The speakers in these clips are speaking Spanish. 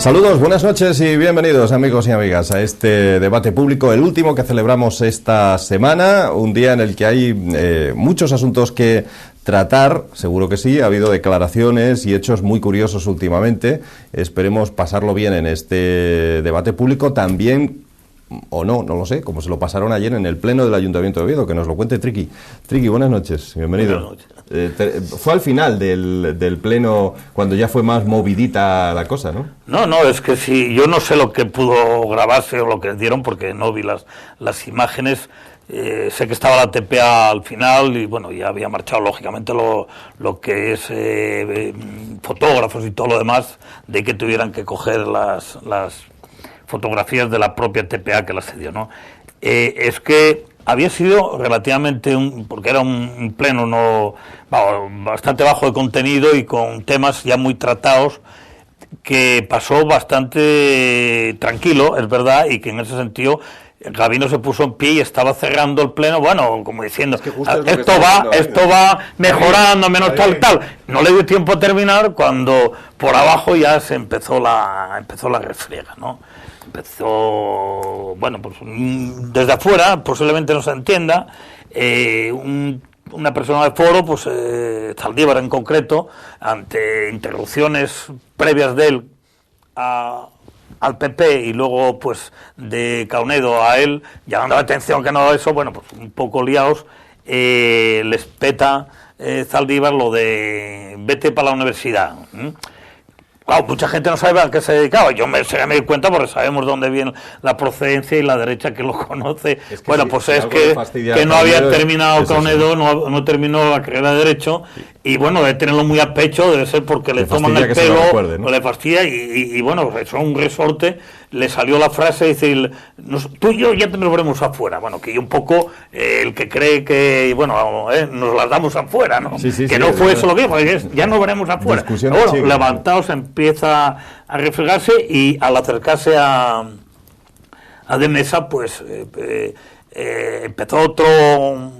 Saludos, buenas noches y bienvenidos amigos y amigas a este debate público, el último que celebramos esta semana, un día en el que hay muchos asuntos que tratar, seguro que sí, ha habido declaraciones y hechos muy curiosos últimamente, esperemos pasarlo bien en este debate público también, o no lo sé, como se lo pasaron ayer en el pleno del Ayuntamiento de Oviedo, que nos lo cuente Triqui. Triqui, buenas noches, bienvenido. Buenas noches. Fue al final del pleno, cuando ya fue más movidita la cosa, ¿no? No, es que si yo no sé lo que pudo grabarse o lo que dieron, porque no vi las imágenes. Sé que estaba la TPA al final y bueno, ya había marchado lógicamente lo que es fotógrafos y todo lo demás, de que tuvieran que coger las fotografías de la propia TPA que las cedió, ¿no? Es que había sido relativamente, porque era un pleno bastante bajo de contenido y con temas ya muy tratados, que pasó bastante tranquilo, es verdad, y que en ese sentido Gabino se puso en pie y estaba cerrando el pleno, bueno, como diciendo, es que esto va mejorando, menos tal. No le dio tiempo a terminar cuando por abajo ya se empezó la refriega, ¿no? Empezó, bueno, pues desde afuera, posiblemente no se entienda, una persona de foro, pues Zaldívar en concreto, ante interrupciones previas de él al PP y luego pues de Caunedo a él, llamando la atención que no eso, bueno, pues un poco liados, les peta Zaldívar lo de vete para la universidad. Claro, mucha gente no sabe a qué se dedicaba. Yo me di cuenta porque sabemos dónde viene la procedencia y la derecha que lo conoce. Es que bueno, pues es que no había terminado Caunedo, no terminó la carrera de Derecho. Y bueno, debe tenerlo muy a pecho, debe ser porque le toman el pelo, o le fastidia. Y bueno, eso es un resorte. Le salió la frase, dice, tú y yo ya nos veremos afuera. Bueno, que yo un poco, el que cree que, bueno, nos las damos afuera, ¿no? Que no fue eso lo que dijo, ya nos veremos afuera. Bueno, levantados empieza a refregarse y al acercarse a de Mesa, pues empezó otro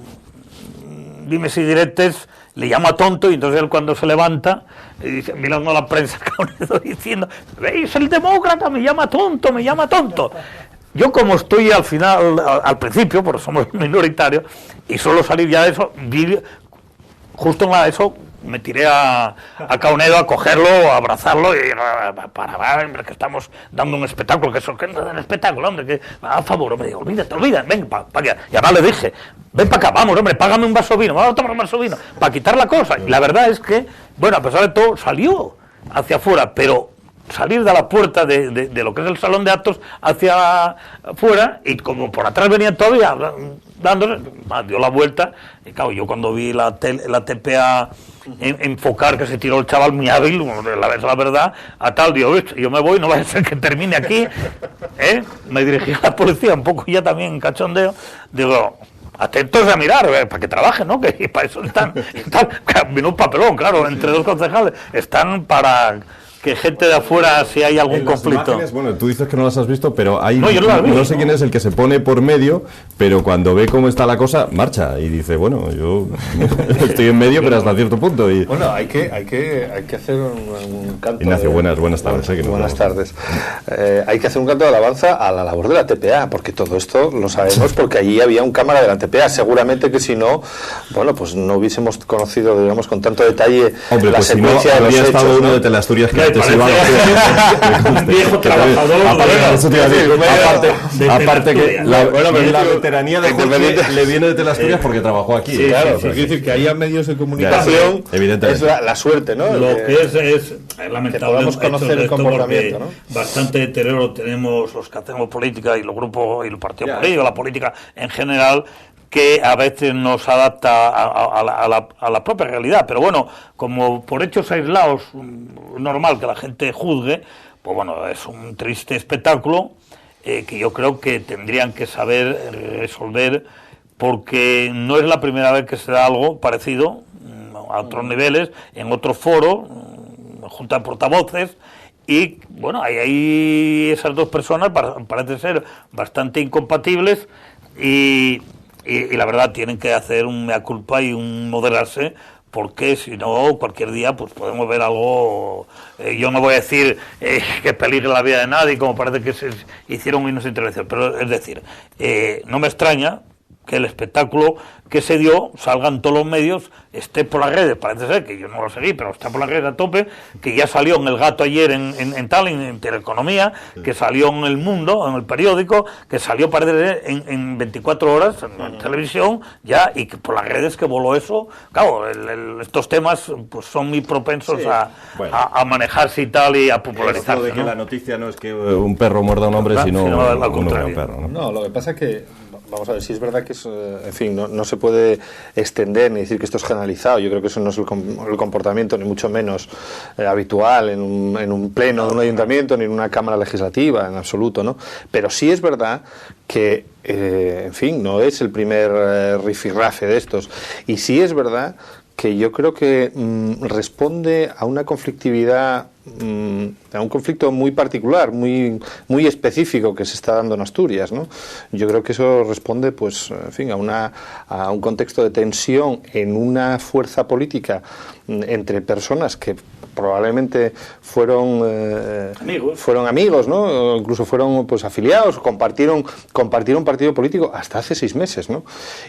dimes y diretes, le llama tonto y entonces él cuando se levanta dice, mirando a la prensa diciendo, ¿veis? El demócrata me llama tonto. Yo como estoy al final, al principio, porque somos minoritarios, y suelo salir ya de eso, justo en eso me tiré a Caunedo a cogerlo, a abrazarlo y para ver que estamos dando un espectáculo, que eso que no es un espectáculo, hombre, que a favor, me digo, olvídate, ven para acá. Y además le dije, ven para acá, vamos, hombre, págame un vaso de vino, vamos a tomar un vaso de vino, para quitar la cosa. Y la verdad es que, bueno, a pesar de todo, salió hacia afuera, pero salir de la puerta de lo que es el salón de actos hacia afuera, y como por atrás venía todavía dándole, dio la vuelta, y claro, yo cuando vi la TPA enfocar que se tiró el chaval muy hábil, la verdad, a tal, digo, yo me voy, no vaya a ser que termine aquí, me dirigí a la policía, un poco ya también en cachondeo, digo, atentos a mirar, para que trabajen, ¿no? Que para eso están vino un papelón, claro, entre dos concejales, están para que gente de afuera, si hay algún conflicto. Imágenes, bueno, tú dices que no las has visto, pero hay no sé quién es el que se pone por medio, pero cuando ve cómo está la cosa, marcha y dice, bueno, yo estoy en medio, pero hasta cierto punto. Y bueno, hay que hacer un canto. Ignacio, buenas tardes. Buenas tardes. Hay que hacer un canto de alabanza a la labor de la TPA, porque todo esto lo sabemos, porque allí había un cámara de la TPA. Seguramente que si no, bueno, pues no hubiésemos conocido, digamos, con tanto detalle la secuencia de los hechos. Estado uno de Teleasturias que viejo trabajador. Aparte que la veteranía de Jorge le viene de Teleasturias porque trabajó aquí. Sí, claro. Quiere decir que haya medios de comunicación, es la suerte, ¿no? Lo que es lamentable. Que podamos conocer el comportamiento, ¿no? Bastante deterioro tenemos los que hacemos política y los grupos y los partidos políticos, la política en general, que a veces nos adapta a la propia realidad, pero bueno, como por hechos aislados, normal que la gente juzgue, pues bueno, es un triste espectáculo que yo creo que tendrían que saber resolver, porque no es la primera vez que se da algo parecido a otros niveles, en otro foro, junta de portavoces, y bueno, hay esas dos personas parecen ser bastante incompatibles y la verdad tienen que hacer un mea culpa y un moderarse, porque si no, cualquier día pues podemos ver algo. Yo no voy a decir que peligre la vida de nadie, como parece que se hicieron unas intervenciones, pero es decir, no me extraña que el espectáculo que se dio salga en todos los medios, esté por las redes, parece ser que yo no lo seguí, pero está por las redes a tope, que ya salió en El Gato ayer en Tallinn, en Teleeconomía, que salió en El Mundo, en el periódico, que salió parece ser en 24 horas en televisión ya, y que por las redes que voló eso. Claro, estos temas pues son muy propensos a manejarse y tal, y a popularizarse. Esto de que la noticia no es que un perro muerda a un hombre, sino al un perro, No, lo que pasa es que, vamos a ver, si es verdad que es, en fin, no se puede extender ni decir que esto es generalizado. Yo creo que eso no es el comportamiento, ni mucho menos habitual en un pleno de un ayuntamiento, ni en una cámara legislativa, en absoluto, ¿no? Pero sí es verdad que, en fin, no es el primer rifirrafe de estos. Y sí es verdad que yo creo que responde a una conflictividad, a un conflicto muy particular, muy específico que se está dando en Asturias, ¿no? Yo creo que eso responde, pues, en fin, a un contexto de tensión en una fuerza política entre personas que probablemente fueron amigos, ¿no? O incluso fueron, pues, afiliados, compartieron un partido político hasta hace 6 meses, ¿no?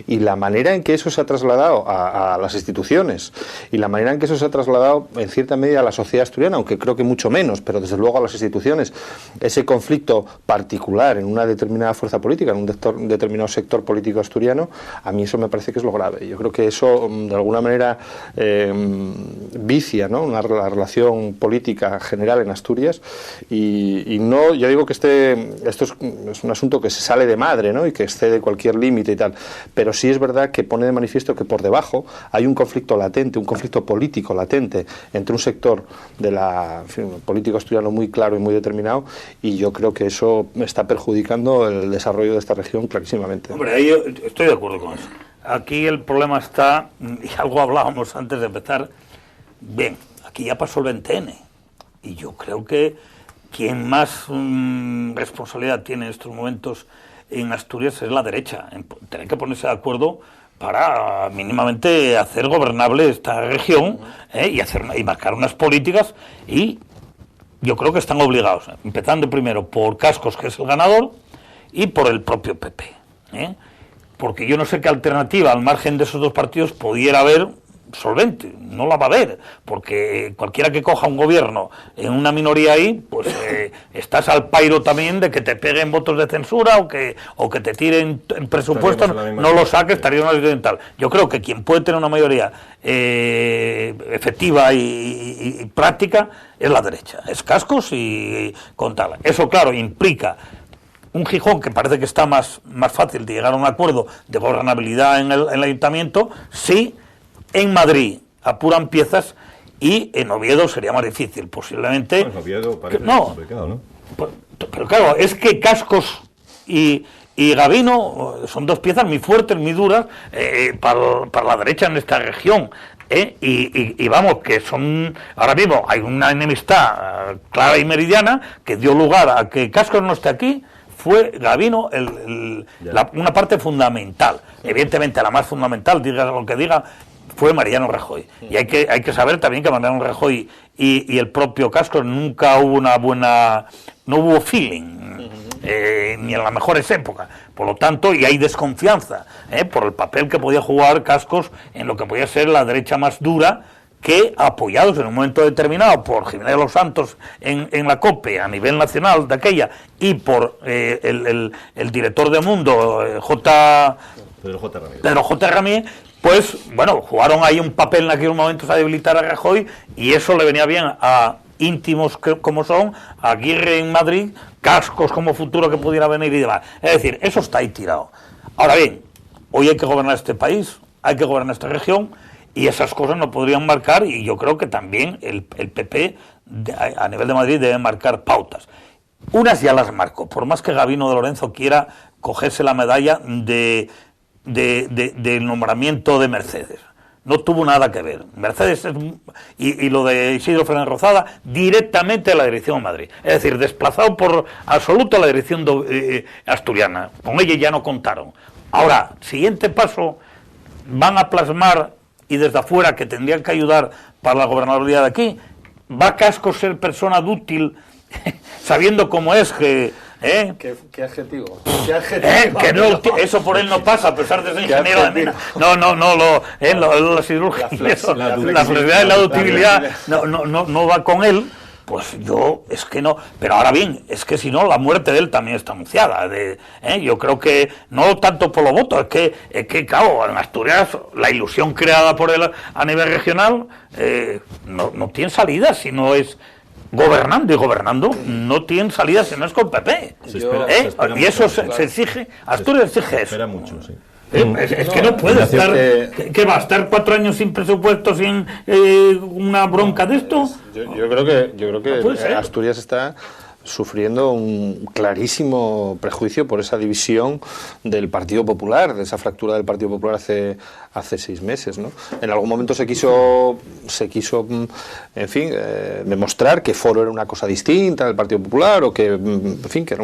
Y la manera en que eso se ha trasladado a las instituciones, y la manera en que eso se ha trasladado en cierta medida a la sociedad asturiana, aunque creo que mucho menos, pero desde luego a las instituciones, ese conflicto particular en una determinada fuerza política, en un determinado sector político asturiano, a mí eso me parece que es lo grave. Yo creo que eso de alguna manera vicia, ¿no?, la relación política general en Asturias, y no, yo digo que esto es un asunto que se sale de madre, ¿no?, y que excede cualquier límite y tal, pero sí es verdad que pone de manifiesto que por debajo hay un conflicto latente, un conflicto político latente entre un sector de político asturiano muy claro y muy determinado, y yo creo que eso está perjudicando el desarrollo de esta región clarísimamente. Hombre, ahí yo estoy de acuerdo con eso. Aquí el problema está, y algo hablábamos antes de empezar, bien, aquí ya pasó el 20N, y yo creo que quien más responsabilidad tiene en estos momentos en Asturias es la derecha, en tener que ponerse de acuerdo para mínimamente hacer gobernable esta región, y marcar unas políticas, y yo creo que están obligados, empezando primero por Cascos, que es el ganador, y por el propio PP, porque yo no sé qué alternativa al margen de esos dos partidos pudiera haber solvente, no la va a haber, porque cualquiera que coja un gobierno en una minoría ahí, pues estás al pairo también de que te peguen votos de censura o que te tiren el presupuesto, no lo saques, estaría en una situación tal. Yo creo que quien puede tener una mayoría efectiva y práctica es la derecha, es Cascos y con tal. Eso, claro, implica un Gijón que parece que está más fácil de llegar a un acuerdo de gobernabilidad en el ayuntamiento, sí. En Madrid apuran piezas, y en Oviedo sería más difícil, posiblemente. En Oviedo parece complicado, ¿no? Pero claro, es que Cascos y Gabino son dos piezas muy fuertes, muy duras para la derecha en esta región. Y vamos, que son, ahora mismo hay una enemistad clara y meridiana que dio lugar a que Cascos no esté aquí. Fue Gabino una parte fundamental. Evidentemente la más fundamental, diga lo que diga, fue Mariano Rajoy. Y hay que saber también que Mariano Rajoy y el propio Cascos nunca hubo no hubo feeling, ni en las mejores épocas. Por lo tanto, y hay desconfianza por el papel que podía jugar Cascos en lo que podía ser la derecha más dura, que, apoyados en un momento determinado por Jiménez de los Santos en la COPE a nivel nacional de aquella, y por el director de Mundo, Pedro J. Ramírez, pues, bueno, jugaron ahí un papel en aquellos momentos a debilitar a Rajoy, y eso le venía bien a íntimos como son, a Aguirre en Madrid, Cascos como futuro que pudiera venir y demás. Es decir, eso está ahí tirado. Ahora bien, hoy hay que gobernar este país, hay que gobernar esta región, y esas cosas no podrían marcar, y yo creo que también el PP a nivel de Madrid debe marcar pautas. Unas ya las marcó, por más que Gabino de Lorenzo quiera cogerse la medalla del nombramiento de Mercedes. No tuvo nada que ver. Mercedes y lo de Isidro Fernández Rozada directamente a la dirección de Madrid. Es decir, desplazado por absoluto a la dirección asturiana. Con ella ya no contaron. Ahora, siguiente paso, van a plasmar y desde afuera que tendrían que ayudar para la gobernabilidad de aquí, ¿va Cascos ser persona dútil sabiendo cómo es que... ¿Qué adjetivo? ¿Qué adjetivo? Que no, eso por él no pasa, a pesar de ser ingeniero de mina. La cirugía, la flexibilidad y la ductibilidad no va con él. Pues es que no, pero ahora bien, es que si no, la muerte de él también está anunciada. Yo creo que no tanto por los votos, es que claro, en Asturias la ilusión creada por él a nivel regional no tiene salida si no es gobernando, y gobernando no tiene salida si no es con PP. Y eso se exige, Asturias exige eso. Espera mucho, sí. Es que no puede estar, que va a estar 4 años sin presupuesto, sin una bronca de esto. Yo creo que Asturias está sufriendo un clarísimo prejuicio por esa división del Partido Popular, de esa fractura del Partido Popular hace 6 meses, ¿no? En algún momento se quiso en fin, demostrar que Foro era una cosa distinta del Partido Popular, o que, en fin, que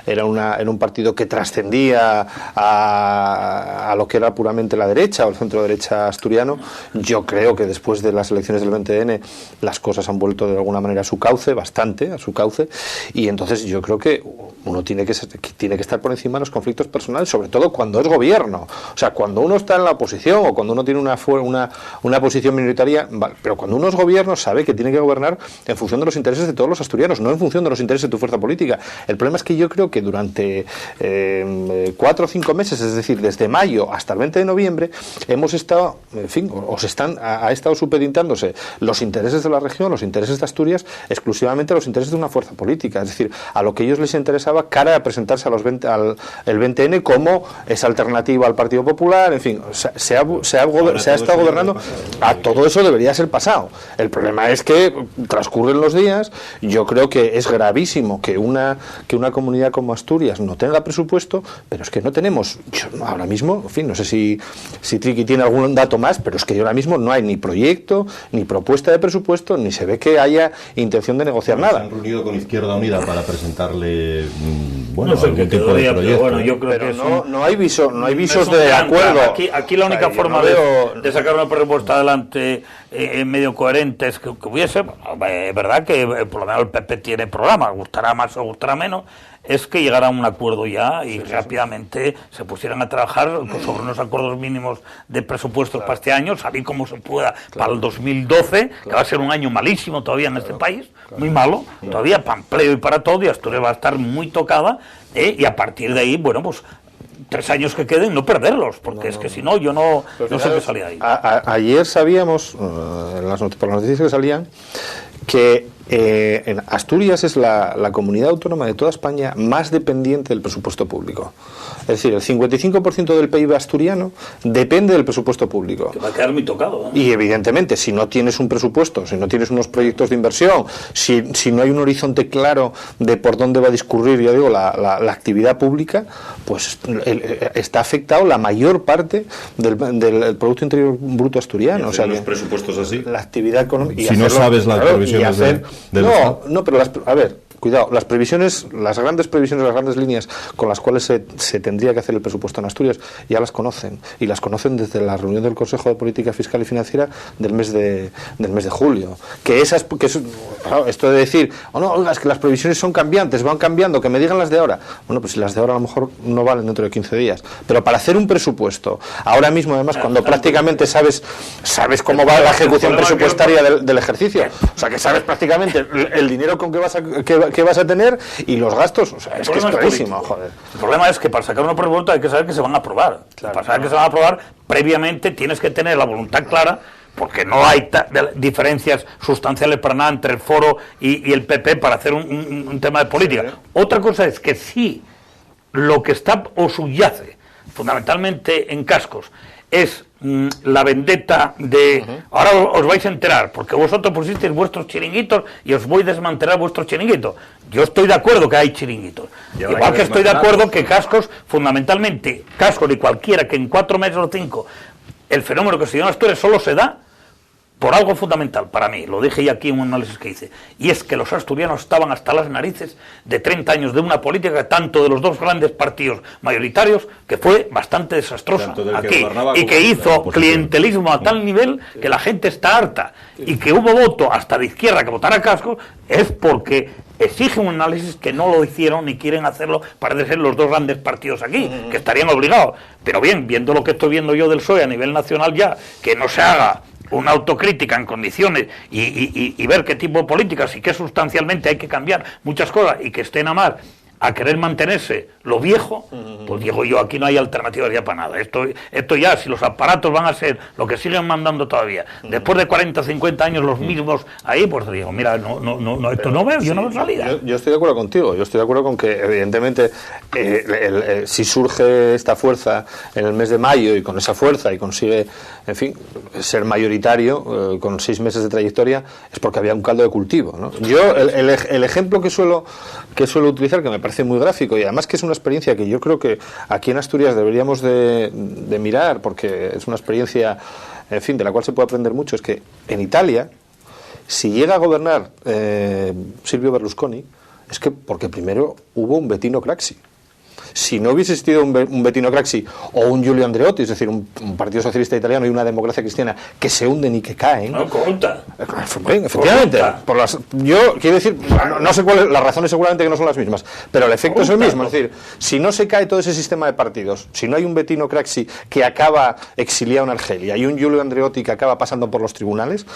era un partido que trascendía a lo que era puramente la derecha o el centro derecha asturiano. Yo creo que después de las elecciones del 20N las cosas han vuelto de alguna manera a su cauce, bastante a su cauce, y entonces yo creo que uno tiene que estar por encima de los conflictos personales, sobre todo cuando es gobierno. O sea, cuando uno está en la oposición o cuando uno tiene una posición minoritaria, vale, pero cuando uno es gobierno sabe que tiene que gobernar en función de los intereses de todos los asturianos, no en función de los intereses de tu fuerza política. El problema es que yo creo que durante 4 o 5 meses, es decir, desde mayo hasta el 20 de noviembre, hemos estado, en fin, ha estado supeditándose los intereses de la región, los intereses de Asturias, exclusivamente a los intereses de una fuerza política. Es decir, a lo que a ellos les interesaba cara a presentarse al 20N como esa alternativa al Partido Popular. En fin, se ha estado gobernando. A todo eso debería ser pasado. El problema es que transcurren los días. Yo creo que es gravísimo que una comunidad como Asturias no tenga presupuesto, pero es que no tenemos, ahora mismo, en fin, no sé si Triqui tiene algún dato más, pero es que ahora mismo no hay ni proyecto, ni propuesta de presupuesto, ni se ve que haya intención de negociar nada. Se han reunido con Izquierda Unida para presentarle no sé qué tipo de proyecto. Pero bueno, yo creo que no hay visos de acuerdo. Aquí la única forma de sacar una propuesta adelante medio coherente es que hubiese, es verdad que por lo menos el PP tiene programa, gustará más o gustará menos, es que llegara a un acuerdo ya y rápidamente se pusieran a trabajar sobre unos acuerdos mínimos de presupuestos para este año, salir como se pueda para el 2012, que va a ser un año malísimo todavía en este país, muy malo, todavía para empleo y para todo, y Asturias va a estar muy tocada, y a partir de ahí, bueno, pues 3 años que queden, no perderlos, porque es que si no, yo no sé qué salía ahí. Ayer sabíamos, por las noticias que salían, que en Asturias es la comunidad autónoma de toda España más dependiente del presupuesto público. Es decir, el 55% del PIB asturiano depende del presupuesto público. Que va a quedar muy tocado, ¿eh? Y evidentemente, si no tienes un presupuesto, si no tienes unos proyectos de inversión, si no hay un horizonte claro de por dónde va a discurrir, ya digo, la actividad pública, pues está afectado la mayor parte del Producto Interior Bruto asturiano. O sea, los presupuestos así. La actividad económica. Si no sabes las previsiones no, pero a ver, cuidado, las grandes previsiones, las grandes líneas con las cuales se tendría que hacer el presupuesto en Asturias, ya las conocen, y las conocen desde la reunión del Consejo de Política Fiscal y Financiera del mes de julio. Esto de decir, oiga, es que las previsiones son cambiantes, van cambiando, que me digan las de ahora. Bueno, pues si las de ahora a lo mejor no valen dentro de 15 días. Pero para hacer un presupuesto, ahora mismo además, cuando prácticamente sabes cómo va la ejecución presupuestaria del ejercicio, o sea, que sabes prácticamente el dinero con que vas a tener y los gastos, o sea, es que es clarísimo, joder. El problema es que para sacar una presupuesto hay que saber que se van a aprobar. Claro, para saber que se van a aprobar, previamente tienes que tener la voluntad clara, porque no hay diferencias sustanciales para nada entre el Foro y el PP para hacer un tema de política. Sí. Otra cosa es que si lo que está o subyace fundamentalmente en Cascos es la vendetta de ahora os vais a enterar porque vosotros pusisteis vuestros chiringuitos y os voy a desmantelar vuestros chiringuitos. Yo estoy de acuerdo que hay chiringuitos, igual que estoy de acuerdo que Cascos, fundamentalmente Cascos y cualquiera que en 4 meses o 5 el fenómeno que se dio en Asturias solo se da por algo fundamental para mí, lo dije ya aquí en un análisis que hice, y es que los asturianos estaban hasta las narices de 30 años de una política, tanto de los dos grandes partidos mayoritarios, que fue bastante desastrosa aquí, y que hizo clientelismo a tal nivel que la gente está harta, y que hubo voto hasta de izquierda que votara Casco, es porque exige un análisis que no lo hicieron ni quieren hacerlo, parece ser los dos grandes partidos aquí, que estarían obligados. Pero bien, viendo lo que estoy viendo yo del PSOE a nivel nacional ya, que no se haga una autocrítica en condiciones y ver qué tipo de políticas y qué sustancialmente hay que cambiar muchas cosas y que estén a más a querer mantenerse lo viejo, pues digo yo, aquí no hay alternativas ya para nada. Esto ya, si los aparatos van a ser lo que siguen mandando todavía, después de 40, 50 años los mismos ahí, pues digo, mira, esto no veo, yo no veo salida. Yo estoy de acuerdo contigo, yo estoy de acuerdo con que evidentemente si surge esta fuerza en el mes de mayo y con esa fuerza y consigue, en fin, ser mayoritario con 6 meses de trayectoria, es porque había un caldo de cultivo, ¿no? Yo, el ejemplo que suelo utilizar, que me parece muy gráfico y además que es una experiencia que yo creo que aquí en Asturias deberíamos de mirar, porque es una experiencia, en fin, de la cual se puede aprender mucho, es que en Italia, si llega a gobernar Silvio Berlusconi, es que porque primero hubo un Bettino Craxi. Si no hubiese existido un Bettino Craxi o un Giulio Andreotti, es decir, un partido socialista italiano y una democracia cristiana que se hunden y que caen. No, corrupta. Efectivamente. Yo quiero decir, no sé cuáles, las razones seguramente que no son las mismas, pero el efecto es el mismo. Es decir, si no se cae todo ese sistema de partidos, si no hay un Bettino Craxi que acaba exiliado en Argelia y un Giulio Andreotti que acaba pasando por los tribunales,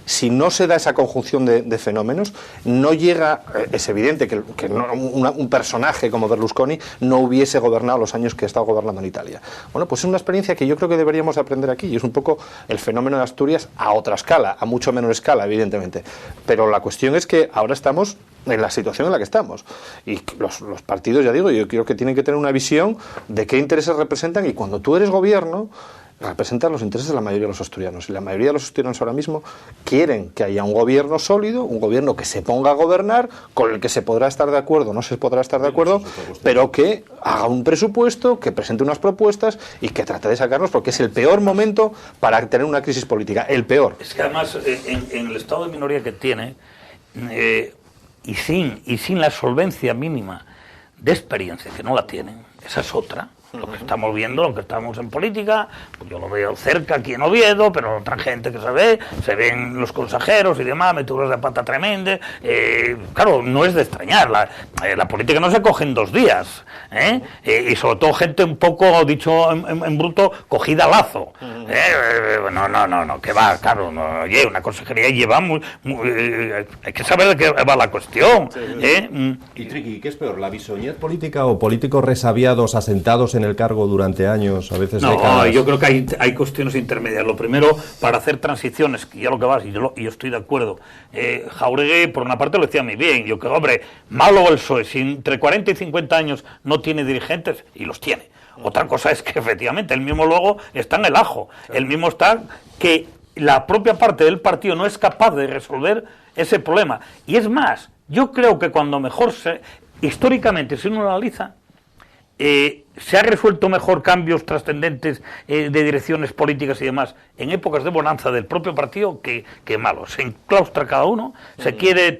si no se da esa conjunción de fenómenos, no llega, es evidente que un personaje como Berlusconi no hubiese gobernado los años que ha estado gobernando en Italia. Bueno, pues es una experiencia que yo creo que deberíamos aprender aquí, y es un poco el fenómeno de Asturias a otra escala, a mucho menor escala, evidentemente. Pero la cuestión es que ahora estamos en la situación en la que estamos. Y los partidos, ya digo, yo creo que tienen que tener una visión de qué intereses representan, y cuando tú eres gobierno, representan los intereses de la mayoría de los asturianos. Y la mayoría de los asturianos ahora mismo quieren que haya un gobierno sólido, un gobierno que se ponga a gobernar, con el que se podrá estar de acuerdo, no se podrá estar de acuerdo, pero que haga un presupuesto, que presente unas propuestas y que trate de sacarnos, porque es el peor momento para tener una crisis política, el peor. Es que además, en el estado de minoría que tiene, y sin la solvencia mínima de experiencia, que no la tienen, esa es otra. Lo que estamos viendo, lo que estamos en política, pues yo lo veo cerca aquí en Oviedo, pero otra gente que se ven los consejeros y demás, meturas de pata tremendas. Claro, no es de extrañar, la política no se coge en 2 días, y sobre todo gente un poco, dicho en bruto, cogida a lazo. No, que va, claro, no, oye, una consejería lleva hay que saber de qué va la cuestión. Y Triqui, ¿qué es peor, la bisoñez política o políticos resabiados asentados en el cargo durante años, a veces décadas? No, yo creo que hay cuestiones intermedias. Lo primero, para hacer transiciones, que ya lo que vas, y yo estoy de acuerdo, Jauregui, por una parte, lo decía muy bien. Yo creo, hombre, malo el PSOE, si entre 40 y 50 años no tiene dirigentes, y los tiene. Otra cosa es que, efectivamente, el mismo luego está en el ajo. El mismo está que la propia parte del partido no es capaz de resolver ese problema. Y es más, yo creo que cuando mejor históricamente, si uno lo analiza, se ha resuelto mejor cambios trascendentes de direcciones políticas y demás en épocas de bonanza del propio partido que malos. Se enclaustra cada uno, se quiere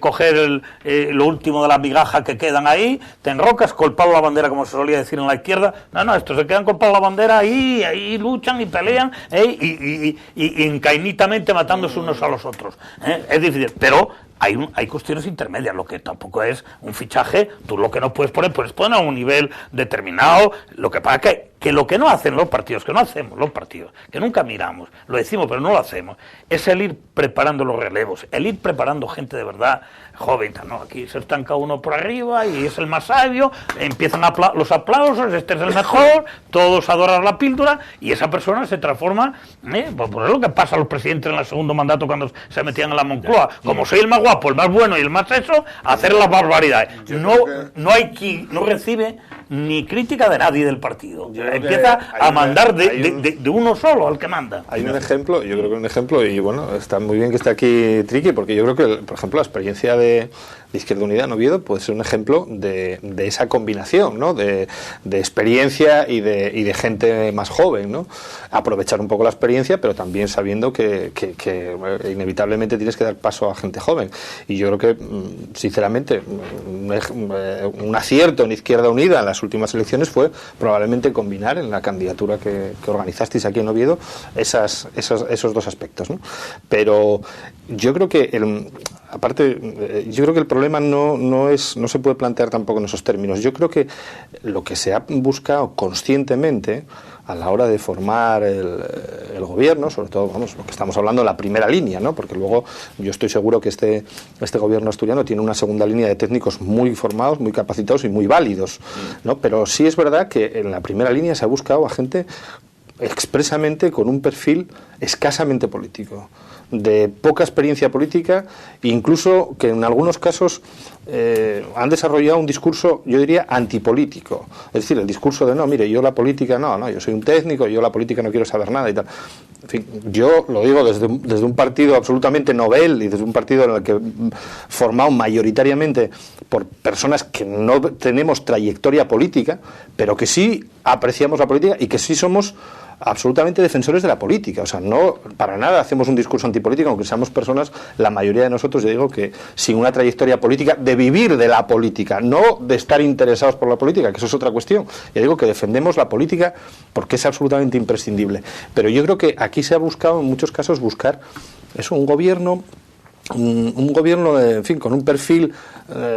coger lo último de la migaja que quedan ahí, te enrocas, colpado la bandera, como se solía decir en la izquierda. No, estos se quedan colpado la bandera ahí luchan y pelean y encainitamente matándose unos a los otros. Es difícil, pero hay cuestiones intermedias, lo que tampoco es un fichaje. Tú lo que no puedes poner a un nivel determinado. Lo que pasa que lo que no hacen los partidos, que no hacemos los partidos, que nunca miramos, lo decimos pero no lo hacemos, es el ir preparando los relevos, el ir preparando gente de verdad joven. No, aquí se estanca uno por arriba y es el más sabio, empiezan los aplausos, este es el mejor, todos adoran la píldora, y esa persona se transforma, pues es lo que pasa a los presidentes en el segundo mandato cuando se metían en la Moncloa, como soy el más guapo, el más bueno y el más eso, hacer las barbaridades. No hay quien no recibe ni crítica de nadie del partido. Empieza a mandar de uno solo al que manda. Hay un ejemplo, yo creo que y bueno, está muy bien que esté aquí Triqui, porque yo creo que, por ejemplo, la experiencia de Izquierda Unida en Oviedo puede ser un ejemplo de esa combinación, ¿no? de experiencia y de gente más joven, ¿no? Aprovechar un poco la experiencia, pero también sabiendo que inevitablemente tienes que dar paso a gente joven. Y yo creo que, sinceramente, un acierto en Izquierda Unida en las últimas elecciones fue probablemente combinar en la candidatura que organizasteis aquí en Oviedo esos dos aspectos, ¿no? Pero yo creo que el problema no se puede plantear tampoco en esos términos. Yo creo que lo que se ha buscado conscientemente a la hora de formar el gobierno, sobre todo, vamos, lo que estamos hablando, la primera línea, ¿no? Porque luego yo estoy seguro que este gobierno asturiano tiene una segunda línea de técnicos muy formados, muy capacitados y muy válidos, ¿no? Pero sí es verdad que en la primera línea se ha buscado a gente expresamente con un perfil escasamente político, de poca experiencia política, incluso que en algunos casos han desarrollado un discurso, yo diría, antipolítico. Es decir, el discurso de, no, mire, yo la política, no, yo soy un técnico, yo la política no quiero saber nada y tal. En fin, yo lo digo desde un partido absolutamente novel y desde un partido en el que formado mayoritariamente por personas que no tenemos trayectoria política, pero que sí apreciamos la política y que sí somos absolutamente defensores de la política. O sea, no para nada hacemos un discurso antipolítico, aunque seamos personas, la mayoría de nosotros, yo digo que sin una trayectoria política, de vivir de la política, no de estar interesados por la política, que eso es otra cuestión. Yo digo que defendemos la política porque es absolutamente imprescindible. Pero yo creo que aquí se ha buscado, en muchos casos, buscar eso, un gobierno, en fin, con un perfil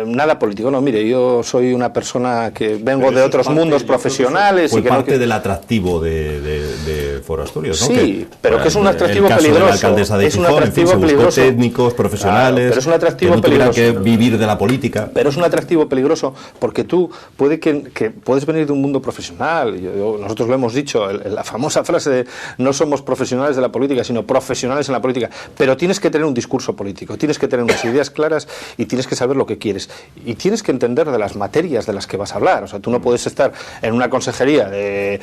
nada político. No, mire, yo soy una persona que vengo de otros mundos profesionales. Fue y que parte del atractivo de Foro Asturias, ¿no? Sí, pero que es un atractivo peligroso. Es un atractivo peligroso. Técnicos, profesionales, pero es un atractivo que no tuvieran que vivir de la política. Pero es un atractivo peligroso porque tú puedes venir de un mundo profesional. Nosotros lo hemos dicho, la famosa frase de no somos profesionales de la política, sino profesionales en la política. Pero tienes que tener un discurso político, tienes que tener unas ideas claras y tienes que saber lo que quieres. Y tienes que entender de las materias de las que vas a hablar. O sea, tú no puedes estar en una consejería de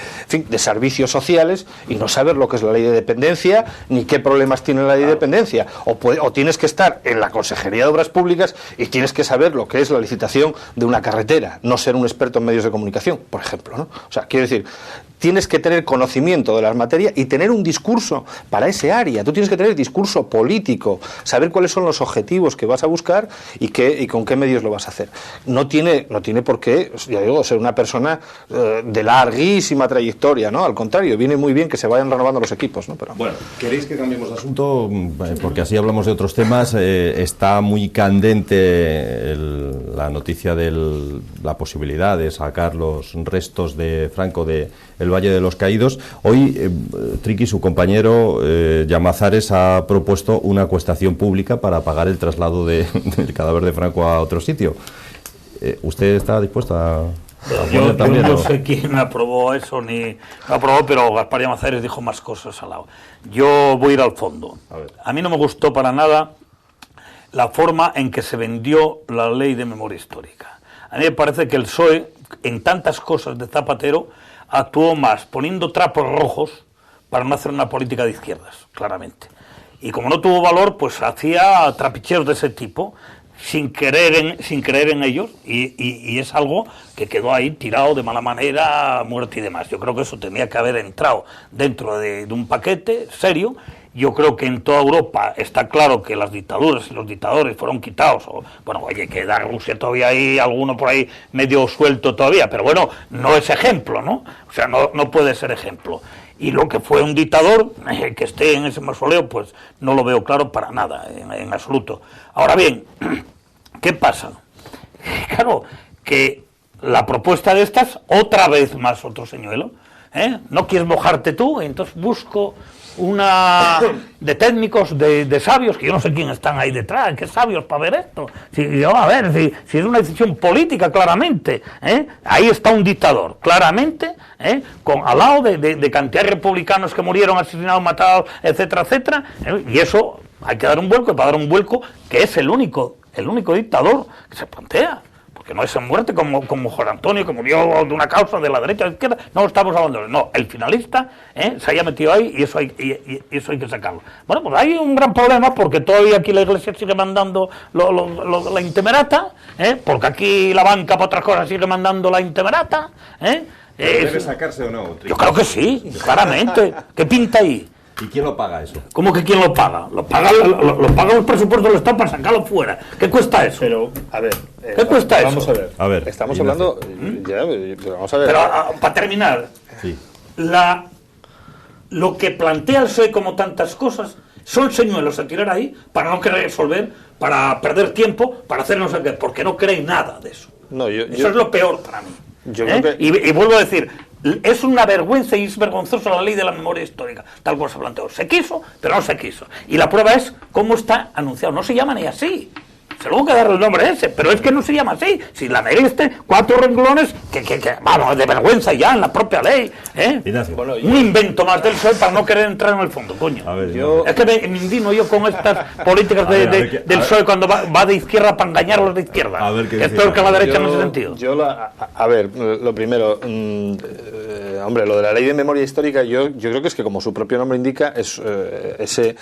servicios sociales y no saber lo que es la ley de dependencia ni qué problemas tiene la ley de dependencia. O tienes que estar en la consejería de obras públicas y tienes que saber lo que es la licitación de una carretera, no ser un experto en medios de comunicación, por ejemplo, ¿no? O sea, quiero decir, tienes que tener conocimiento de las materias y tener un discurso para ese área. Tú tienes que tener discurso político, saber cuáles son los objetivos que vas a buscar y con qué medios lo vas a hacer. No tiene por qué, ya digo, ser una persona de larguísima trayectoria, ¿no? Al contrario, viene muy bien que se vayan renovando los equipos, ¿no? Pero bueno, ¿queréis que cambiemos de asunto? Porque así hablamos de otros temas. Está muy candente la noticia de la posibilidad de sacar los restos de Franco de el Valle de los Caídos. Hoy, Triqui, su compañero Llamazares, ha propuesto una acuestación pública para pagar el traslado del cadáver de Franco a otro sitio. ¿Usted está dispuesto a yo también? No sé quién aprobó eso, ni lo aprobó, pero Gaspar Llamazares dijo más cosas al lado. Yo voy a ir al fondo. A mí no me gustó para nada la forma en que se vendió la ley de memoria histórica. A mí me parece que el PSOE, en tantas cosas de Zapatero, actuó más poniendo trapos rojos para no hacer una política de izquierdas, claramente. Y como no tuvo valor, pues hacía trapicheos de ese tipo, sin creer en ellos, y es algo que quedó ahí tirado de mala manera, muerto y demás. Yo creo que eso tenía que haber entrado dentro de un paquete serio. Yo creo que en toda Europa está claro que las dictaduras y los dictadores fueron quitados. Bueno, oye, que da Rusia todavía hay alguno por ahí medio suelto todavía, pero bueno, no es ejemplo, ¿no? O sea, no puede ser ejemplo. Y lo que fue un dictador, que esté en ese mausoleo, pues no lo veo claro para nada, en absoluto. Ahora bien, ¿qué pasa? Claro, que la propuesta de estas, otra vez más otro señuelo, ¿no quieres mojarte tú? Entonces busco una de técnicos, de sabios, que yo no sé quién están ahí detrás, qué sabios para ver esto. Si es una decisión política, claramente, ahí está un dictador, claramente, al lado de cantidad de republicanos que murieron, asesinados, matados, etcétera, etcétera, y eso hay que dar un vuelco, y para dar un vuelco, que es el único dictador que se plantea. que no es en muerte como José Antonio, que murió de una causa de la derecha o de la izquierda, no estamos hablando de eso. No, el finalista se haya metido ahí y eso hay que sacarlo. Bueno, pues hay un gran problema porque todavía aquí la Iglesia sigue mandando la intemerata, porque aquí la banca para otras cosas sigue mandando la intemerata. ¿Debe sacarse o no? Yo creo que sí, claramente. ¿Qué pinta ahí? ¿Y quién lo paga eso? ¿Cómo que quién lo paga? Lo pagan los presupuestos del Estado para sacarlo fuera. ¿Qué cuesta eso? Pero, a ver... ¿Qué cuesta vamos eso? A ver. Estamos hablando... vamos a ver. Pero para terminar, sí. Lo que plantea el PSOE como tantas cosas son señuelos a tirar ahí para no querer resolver, para perder tiempo, para hacer no sé qué, porque no creen nada de eso. Eso es lo peor para mí. Y vuelvo a decir, es una vergüenza y es vergonzosa la ley de la memoria histórica, tal como se planteó. Se quiso, pero no se quiso. Y la prueba es cómo está anunciado. No se llama ni así. Se luego que darle el nombre ese, pero es que no se llama así. Si la ley 4 renglones, vamos, de vergüenza ya en la propia ley. Bueno, un invento más del PSOE para no querer entrar en el fondo, coño. Es que me indigno yo con estas políticas del PSOE cuando va de izquierda para engañar a los de izquierda. Es peor que la derecha en ese sentido. A ver, lo primero, hombre, lo de la ley de memoria histórica, yo creo que es que como su propio nombre indica, es un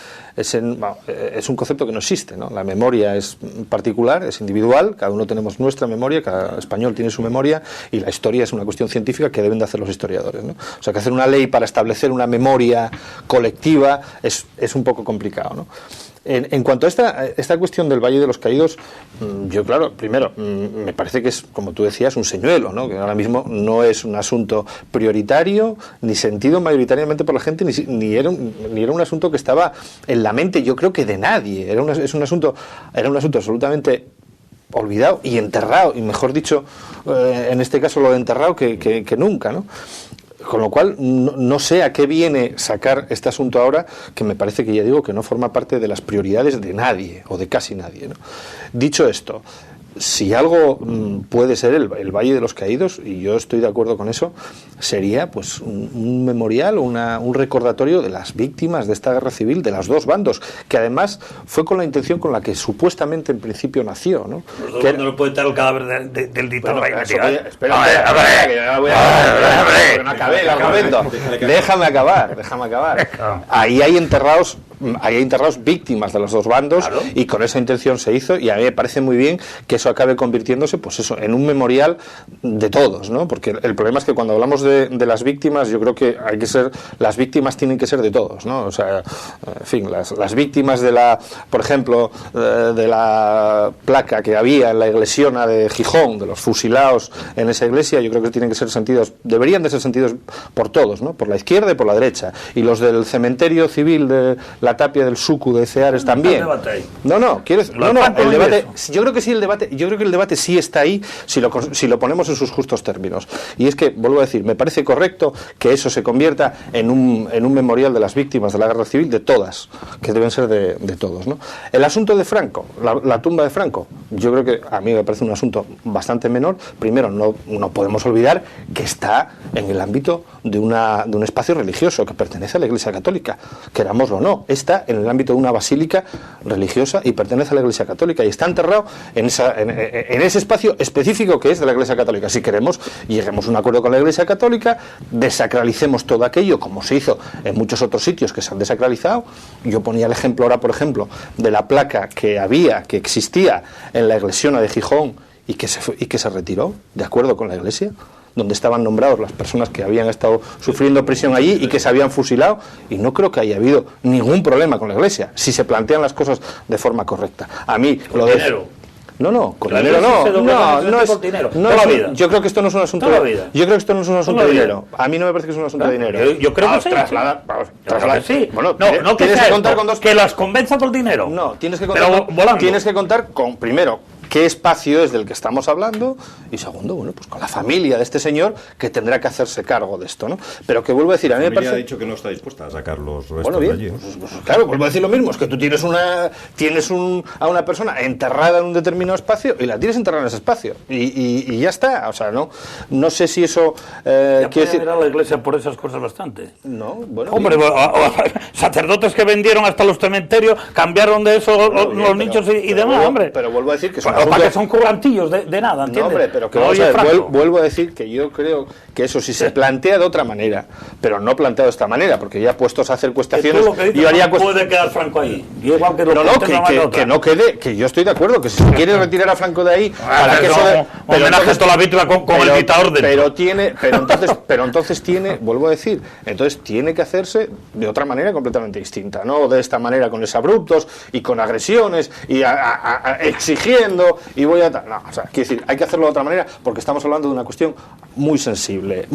concepto que no existe, ¿no? La memoria es particular, es individual, cada uno tenemos nuestra memoria, cada español tiene su memoria, y la historia es una cuestión científica que deben de hacer los historiadores, ¿no? O sea, que hacer una ley para establecer una memoria colectiva es un poco complicado, ¿no? En cuanto a esta cuestión del Valle de los Caídos, yo, claro, primero, me parece que es, como tú decías, un señuelo, ¿no? Que ahora mismo no es un asunto prioritario, ni sentido mayoritariamente por la gente, ni era un asunto que estaba en la mente, yo creo que de nadie. Era un asunto absolutamente olvidado y enterrado, y mejor dicho, en este caso lo de enterrado que nunca, ¿no? Con lo cual, no sé a qué viene sacar este asunto ahora, que me parece que ya digo que no forma parte de las prioridades de nadie, o de casi nadie, ¿no? Dicho esto, si algo puede ser el Valle de los Caídos, y yo estoy de acuerdo con eso, sería pues un memorial, un recordatorio de las víctimas de esta guerra civil, de los dos bandos, que además fue con la intención con la que supuestamente en principio nació, ¿no? No lo puede estar el cadáver del dictador ahí metido. Espera, no acabé el argumento. Déjame acabar. Ahí hay enterrados víctimas de los dos bandos, claro. Y con esa intención se hizo, y a mí me parece muy bien que eso acabe convirtiéndose, pues eso, en un memorial de todos, ¿no? Porque el problema es que cuando hablamos de las víctimas, yo creo que las víctimas tienen que ser de todos, ¿no? O sea, en fin, las víctimas por ejemplo, de la placa que había en la iglesiona de Gijón, de los fusilados en esa iglesia, yo creo que deberían de ser sentidos por todos, ¿no? Por la izquierda y por la derecha, y los del cementerio civil de la Tapia del Sucu de Ceares también. El debate, yo creo que sí, el debate sí está ahí si lo ponemos en sus justos términos. Y es que, vuelvo a decir, me parece correcto que eso se convierta en un memorial de las víctimas de la guerra civil, de todas, que deben ser de todos, ¿no? El asunto de Franco, la tumba de Franco, yo creo que a mí me parece un asunto bastante menor. Primero, no podemos olvidar que está en el ámbito de un espacio religioso que pertenece a la Iglesia Católica, querámoslo o no. Está en el ámbito de una basílica religiosa y pertenece a la Iglesia Católica, y está enterrado en ese espacio específico que es de la Iglesia Católica. Si queremos, lleguemos a un acuerdo con la Iglesia Católica, desacralicemos todo aquello, como se hizo en muchos otros sitios que se han desacralizado. Yo ponía el ejemplo ahora, por ejemplo, de la placa que existía en la iglesiona de Gijón y que se retiró, de acuerdo con la Iglesia, donde estaban nombrados las personas que habían estado sufriendo prisión allí y que se habían fusilado, y no creo que haya habido ningún problema con la Iglesia, si se plantean las cosas de forma correcta. A mí lo de... dinero. Con dinero no. Yo creo que esto no es un asunto de dinero. A mí no me parece que es un asunto de dinero. Yo creo que sí. Sí. Bueno, no tienes que contar con que las convenza con dinero. No, tienes que contar con, primero, qué espacio es del que estamos hablando, y segundo, bueno, pues con la familia de este señor, que tendrá que hacerse cargo de esto, ¿no? Pero que vuelvo a decir, a mí me parece... ha dicho que no está dispuesta a sacar los restos bueno, bien, de allí. Pues, claro, vuelvo a decir lo mismo, es que tú tienes a una persona enterrada en un determinado espacio y la tienes enterrada en ese espacio, y ya está. O sea, no sé si eso... ya puede decir... a la Iglesia por esas cosas bastante. No, bueno... Hombre, sacerdotes que vendieron hasta los cementerios, cambiaron de eso los nichos y demás, hombre. Pero vuelvo a decir que es para que son currantillos de nada, ¿entiendes? No, hombre, pero que vuelvo a decir que yo creo que eso si se plantea de otra manera, pero no planteado de esta manera, porque ya puestos a hacer cuestiones, yo haría puede quedar Franco ahí. Igual que no quede, que yo estoy de acuerdo, que si se quiere retirar a Franco de ahí, para que eso homenaje toda la víctima con el dictador dentro. Pero entonces tiene, vuelvo a decir, entonces tiene que hacerse de otra manera completamente distinta, no de esta manera con exabruptos y con agresiones y exigiendo y voy a no, o sea, quiero decir, hay que hacerlo de otra manera porque estamos hablando de una cuestión muy sensible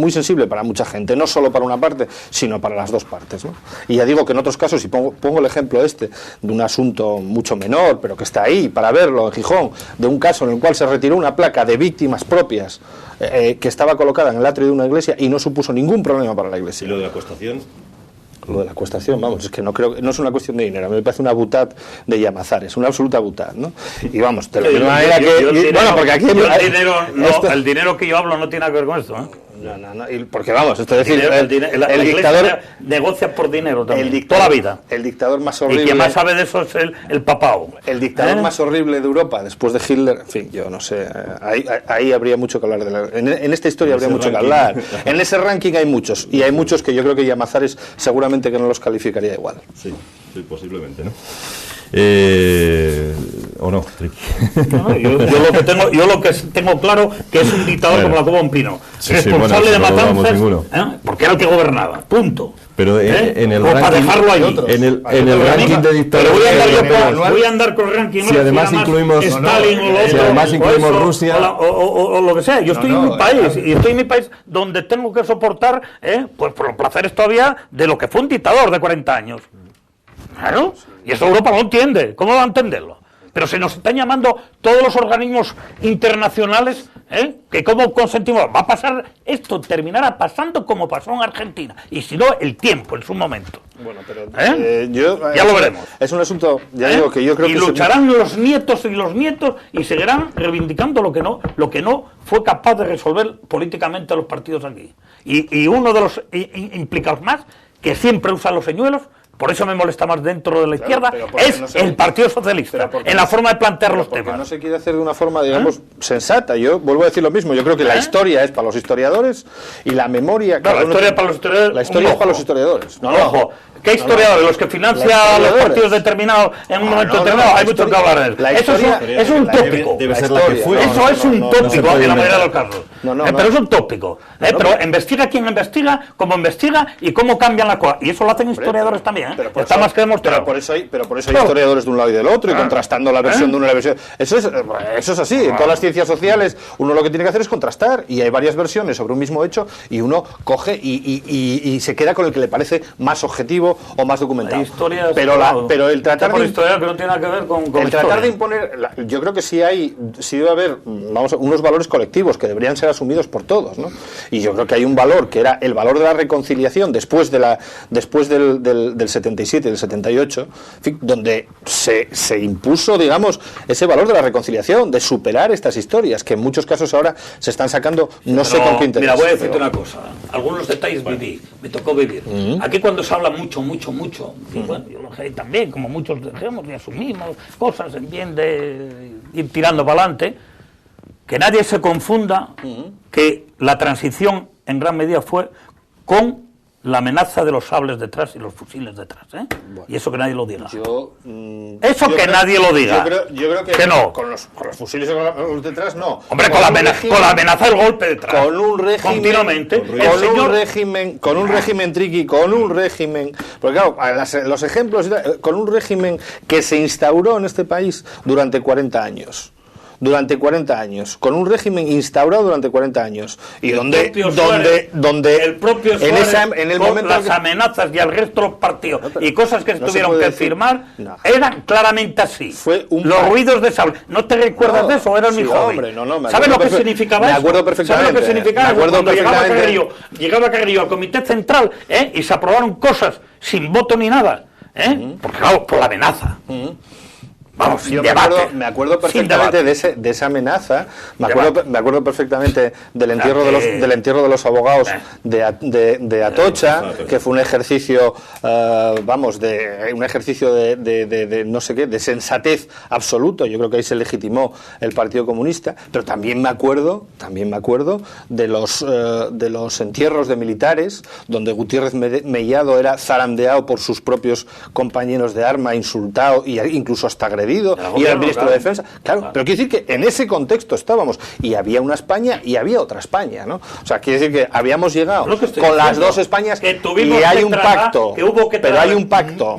para mucha gente, no solo para una parte, sino para las dos partes, ¿no? Y ya digo que en otros casos, y pongo el ejemplo de un asunto mucho menor, pero que está ahí para verlo en Gijón, de un caso en el cual se retiró una placa de víctimas propias que estaba colocada en el atrio de una iglesia y no supuso ningún problema para la iglesia. ¿Y lo de la acuestación? Lo de la acuestación, vamos, es que no creo, no es una cuestión de dinero, a mí me parece una butad de Llamazares, una absoluta butad, ¿no? Y vamos, te lo digo de una manera que... Bueno, porque aquí... el dinero que yo hablo no tiene nada que ver con esto, ¿eh? No, porque vamos, esto es decir, el dictador negocia por dinero también, toda la vida. El dictador más horrible. Y quien más sabe de eso es el papao. El dictador más horrible de Europa, después de Hitler, en fin, yo no sé, ahí habría mucho que hablar. En esta historia habría mucho que hablar. En ese ranking hay muchos, y hay muchos que yo creo que Llamazares seguramente que no los calificaría igual. Sí, posiblemente, ¿no? ¿O no, yo lo que tengo claro que es un dictador como la Cuba Pino, responsable de matanzas, porque era el que gobernaba, punto. Pero en el ranking, para dejarlo ahí. En el ranking de dictadores. Voy a andar con el ranking. Si además incluimos Stalin si además incluimos Rusia o lo que sea. Yo estoy en mi país y estoy en mi país donde tengo que soportar pues por los placeres todavía de lo que fue un dictador de 40 años. Claro. Y eso Europa no entiende. ¿Cómo va a entenderlo? Pero se nos están llamando todos los organismos internacionales, que cómo consentimos. Va a pasar esto, terminará pasando como pasó en Argentina. Y si no, el tiempo en su momento. Bueno, pero ya lo veremos. Es un asunto, ya digo, que yo creo que... Y lucharán los nietos y seguirán reivindicando lo que no fue capaz de resolver políticamente los partidos aquí. Y uno de los implicados más, que siempre usa los señuelos, por eso me molesta más dentro de la izquierda, es el Partido Socialista, en la forma de plantear los temas. No se quiere hacer de una forma, digamos, sensata. Yo vuelvo a decir lo mismo. Yo creo que la historia es para los historiadores y la memoria... No, la historia para los historiadores... La historia es para los historiadores. Ojo. ¿Qué historiadores? Los que financian los partidos determinados en un momento determinado. Hay mucho que hablar de eso. Eso es un tópico. Debe ser la que fue. Eso es un tópico en la mayoría de los casos. Pero es un tópico. Pero investiga quién investiga, cómo investiga y cómo cambian las cosas. Y eso lo hacen historiadores también. Está más que demostrado. Pero por eso hay historiadores de un lado y del otro y contrastando la versión de uno y la versión... Eso es así. En todas las ciencias sociales uno lo que tiene que hacer es contrastar. Y hay varias versiones sobre un mismo hecho y uno coge y se queda con el que le parece más objetivo o más documentado. Pero el tratar de historia que no tiene nada que ver con el tratar de imponer, yo creo que sí debe haber, unos valores colectivos que deberían ser asumidos por todos, ¿no? Y yo creo que hay un valor que era el valor de la reconciliación después del 77 y del 78, en fin, donde se impuso, digamos, ese valor de la reconciliación, de superar estas historias que en muchos casos ahora se están sacando, sé con qué interés. Mira, voy a decirte una cosa. Algunos detalles me tocó vivir. Aquí cuando se habla mucho, y bueno, yo lo sé también, como muchos dejemos y asumimos cosas en bien de ir tirando para adelante, que nadie se confunda que la transición en gran medida fue con la amenaza de los sables detrás y los fusiles detrás, Bueno, y eso que nadie lo diga. Nadie lo diga. Yo creo que no. Con los fusiles y con los detrás, no. Hombre, con la amenaza del golpe detrás. Con un régimen. Continuamente. Con un régimen triqui, con un régimen. Porque claro, los ejemplos, con un régimen que se instauró en este país durante 40 años. Con un régimen instaurado durante 40 años y donde el propio Suárez, en el con momento las amenazas y al resto de los partidos y cosas que tuvieron que firmar eran claramente así. Los ruidos de sable. ¿No te recuerdas de eso? Eras mi joven. ¿Sabes lo que significaba eso? Me acuerdo perfectamente. ¿Sabes lo que significaba cuando llegaba Carrillo al Comité Central y se aprobaron cosas sin voto ni nada? Porque claro, por la amenaza. Vamos, yo debate. me acuerdo perfectamente de esa amenaza, me acuerdo perfectamente del entierro de los abogados de Atocha, que fue un ejercicio, de no sé qué, de sensatez absoluto. Yo creo que ahí se legitimó el Partido Comunista, pero también me acuerdo de los entierros de militares, donde Gutiérrez Mellado era zarandeado por sus propios compañeros de arma, insultado e incluso hasta agredido, y era el ministro de Defensa. Claro, pero quiere decir que en ese contexto estábamos, y había una España y había otra España, ¿no? O sea, quiere decir que habíamos llegado con las dos Españas, y hay un pacto, pero hay un pacto.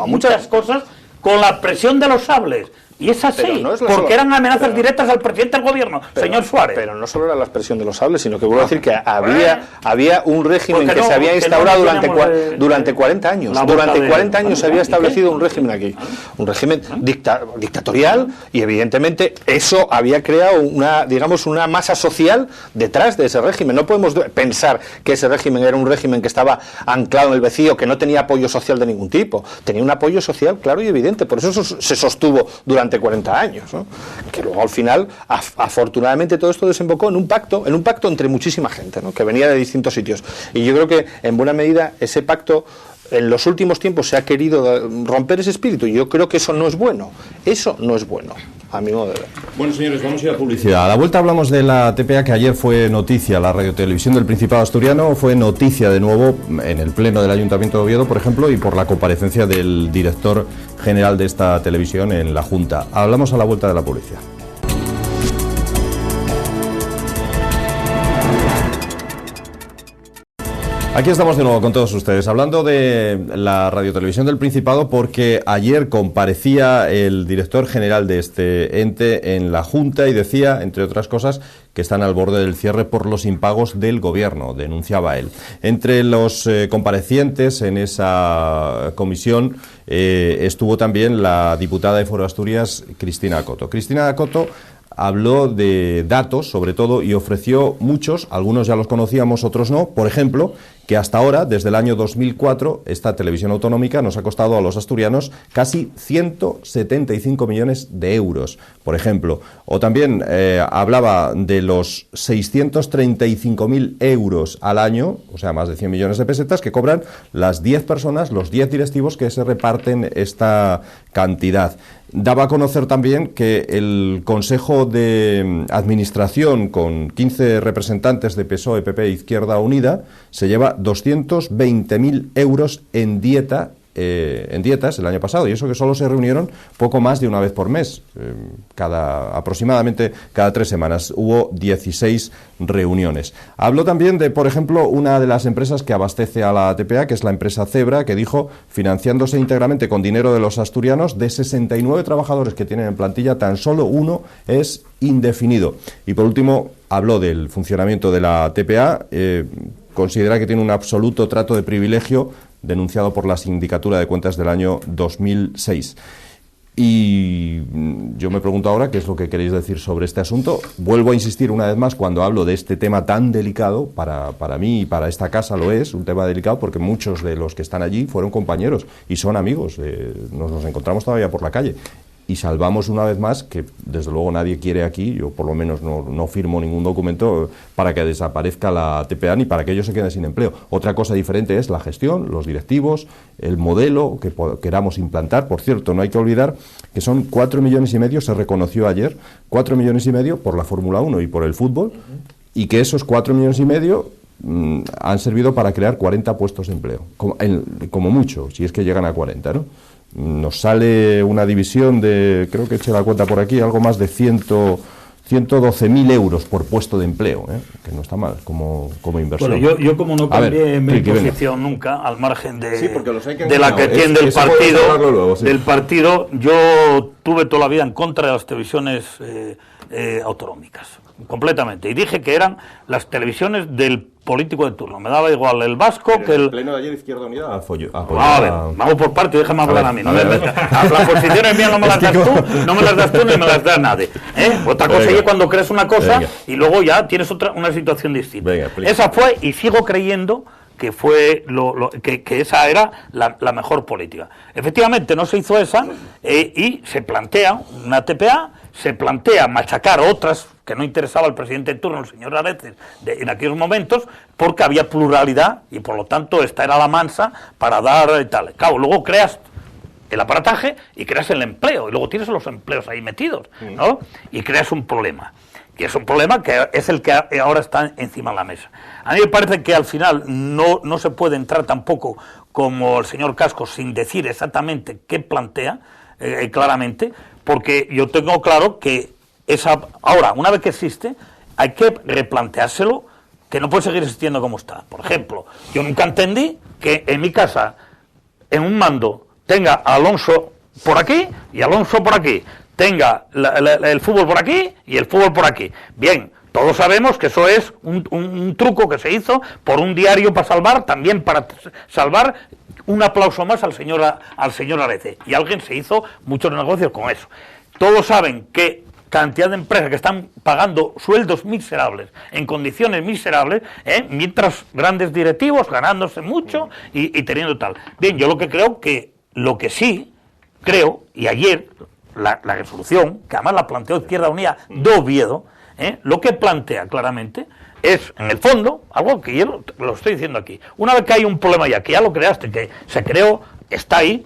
Muchas cosas con la presión de los sables. Y es así, porque eran amenazas directas al presidente del gobierno, señor Suárez. Pero no solo era la expresión de los sables, sino que vuelvo a decir que había un régimen que se había instaurado durante 40 años. Durante 40 años se había establecido un régimen aquí, un régimen dictatorial, y evidentemente eso había creado una masa social detrás de ese régimen. No podemos pensar que ese régimen era un régimen que estaba anclado en el vacío, que no tenía apoyo social de ningún tipo. Tenía un apoyo social claro y evidente, por eso se sostuvo durante 40 años, ¿no? Que luego al final, afortunadamente, todo esto desembocó en un pacto entre muchísima gente, ¿no? Que venía de distintos sitios. Y yo creo que en buena medida ese pacto en los últimos tiempos se ha querido romper ese espíritu, y yo creo que eso no es bueno. Eso no es bueno, a mi modo de ver. Bueno, señores, vamos a ir a publicidad. A la vuelta hablamos de la TPA, que ayer fue noticia. La radiotelevisión del Principado Asturiano fue noticia de nuevo en el pleno del Ayuntamiento de Oviedo, por ejemplo, y por la comparecencia del director general de esta televisión en la Junta. Hablamos a la vuelta de la publicidad. Aquí estamos de nuevo con todos ustedes, hablando de la radiotelevisión del Principado, porque ayer comparecía el director general de este ente en la Junta y decía, entre otras cosas, que están al borde del cierre por los impagos del gobierno, denunciaba él. Entre los comparecientes en esa comisión estuvo también la diputada de Foro Asturias, Cristina Acoto. Cristina Acoto habló de datos, sobre todo, y ofreció muchos, algunos ya los conocíamos, otros no. Por ejemplo, que hasta ahora, desde el año 2004, esta televisión autonómica nos ha costado a los asturianos casi 175 millones de euros, por ejemplo. O también hablaba de los 635.000 euros al año, o sea, más de 100 millones de pesetas, que cobran las 10 personas, los 10 directivos que se reparten esta cantidad. Daba a conocer también que el Consejo de Administración, con 15 representantes de PSOE, PP e Izquierda Unida, se lleva 220.000 euros en dietas el año pasado, y eso que solo se reunieron poco más de una vez por mes, aproximadamente cada 3 semanas. Hubo 16 reuniones. Habló también de, por ejemplo, una de las empresas que abastece a la TPA, que es la empresa Zebra, que dijo, financiándose íntegramente con dinero de los asturianos, de 69 trabajadores que tienen en plantilla, tan solo uno es indefinido. Y por último, habló del funcionamiento de la TPA, considera que tiene un absoluto trato de privilegio denunciado por la Sindicatura de Cuentas del año 2006. Y yo me pregunto ahora qué es lo que queréis decir sobre este asunto. Vuelvo a insistir una vez más cuando hablo de este tema tan delicado, para mí y para esta casa lo es, un tema delicado porque muchos de los que están allí fueron compañeros y son amigos, nos encontramos todavía por la calle. Y salvamos una vez más, que desde luego nadie quiere aquí, yo por lo menos no firmo ningún documento para que desaparezca la TPA ni para que ellos se queden sin empleo. Otra cosa diferente es la gestión, los directivos, el modelo que queramos implantar. Por cierto, no hay que olvidar que son 4,5 millones, se reconoció ayer, 4,5 millones por la Fórmula 1 y por el fútbol, y que esos 4,5 millones han servido para crear 40 puestos de empleo, como mucho, si es que llegan a 40, ¿no? Nos sale una división de, creo que eché la cuenta por aquí, algo más de 112.000 euros por puesto de empleo, que no está mal como inversión. Bueno, yo como no cambié mi posición nunca, al margen de la que tiene del partido, yo tuve toda la vida en contra de las televisiones autonómicas, completamente, y dije que eran las televisiones del político de turno. Me daba igual el vasco que el pleno de ayer Izquierda Unida vamos por parte, déjame hablar a mí. Las posiciones mías no me las das tú, ni me las da nadie. Otra cosa es cuando crees una cosa y luego ya tienes una situación distinta. Esa fue, y sigo creyendo que fue que esa era la mejor política. Efectivamente no se hizo esa y se plantea una TPA, se plantea machacar otras que no interesaba al presidente de turno, el señor Areces, en aquellos momentos, porque había pluralidad y por lo tanto esta era la mansa para dar y tal. Claro, luego creas el aparataje y creas el empleo, y luego tienes los empleos ahí metidos, ¿no? Y creas un problema, que es un problema que es el que ahora está encima de la mesa. A mí me parece que al final no se puede entrar tampoco como el señor Casco sin decir exactamente qué plantea claramente, porque yo tengo claro que ahora, una vez que existe, hay que replanteárselo, que no puede seguir existiendo como está. Por ejemplo, yo nunca entendí que en mi casa, en un mando, tenga a Alonso por aquí y Alonso por aquí, tenga el fútbol por aquí y el fútbol por aquí. Bien, todos sabemos que eso es un truco que se hizo por un diario para salvar, también para salvar. Un aplauso más al señor Arece. Y alguien se hizo muchos negocios con eso. Todos saben que cantidad de empresas que están pagando sueldos miserables, en condiciones miserables, mientras grandes directivos ganándose mucho y teniendo tal. Bien, yo lo que sí creo, y ayer la resolución, que además la planteó Izquierda Unida de Oviedo, lo que plantea claramente es, en el fondo, algo que yo lo estoy diciendo aquí. Una vez que hay un problema ya, que ya lo creaste, que se creó, está ahí,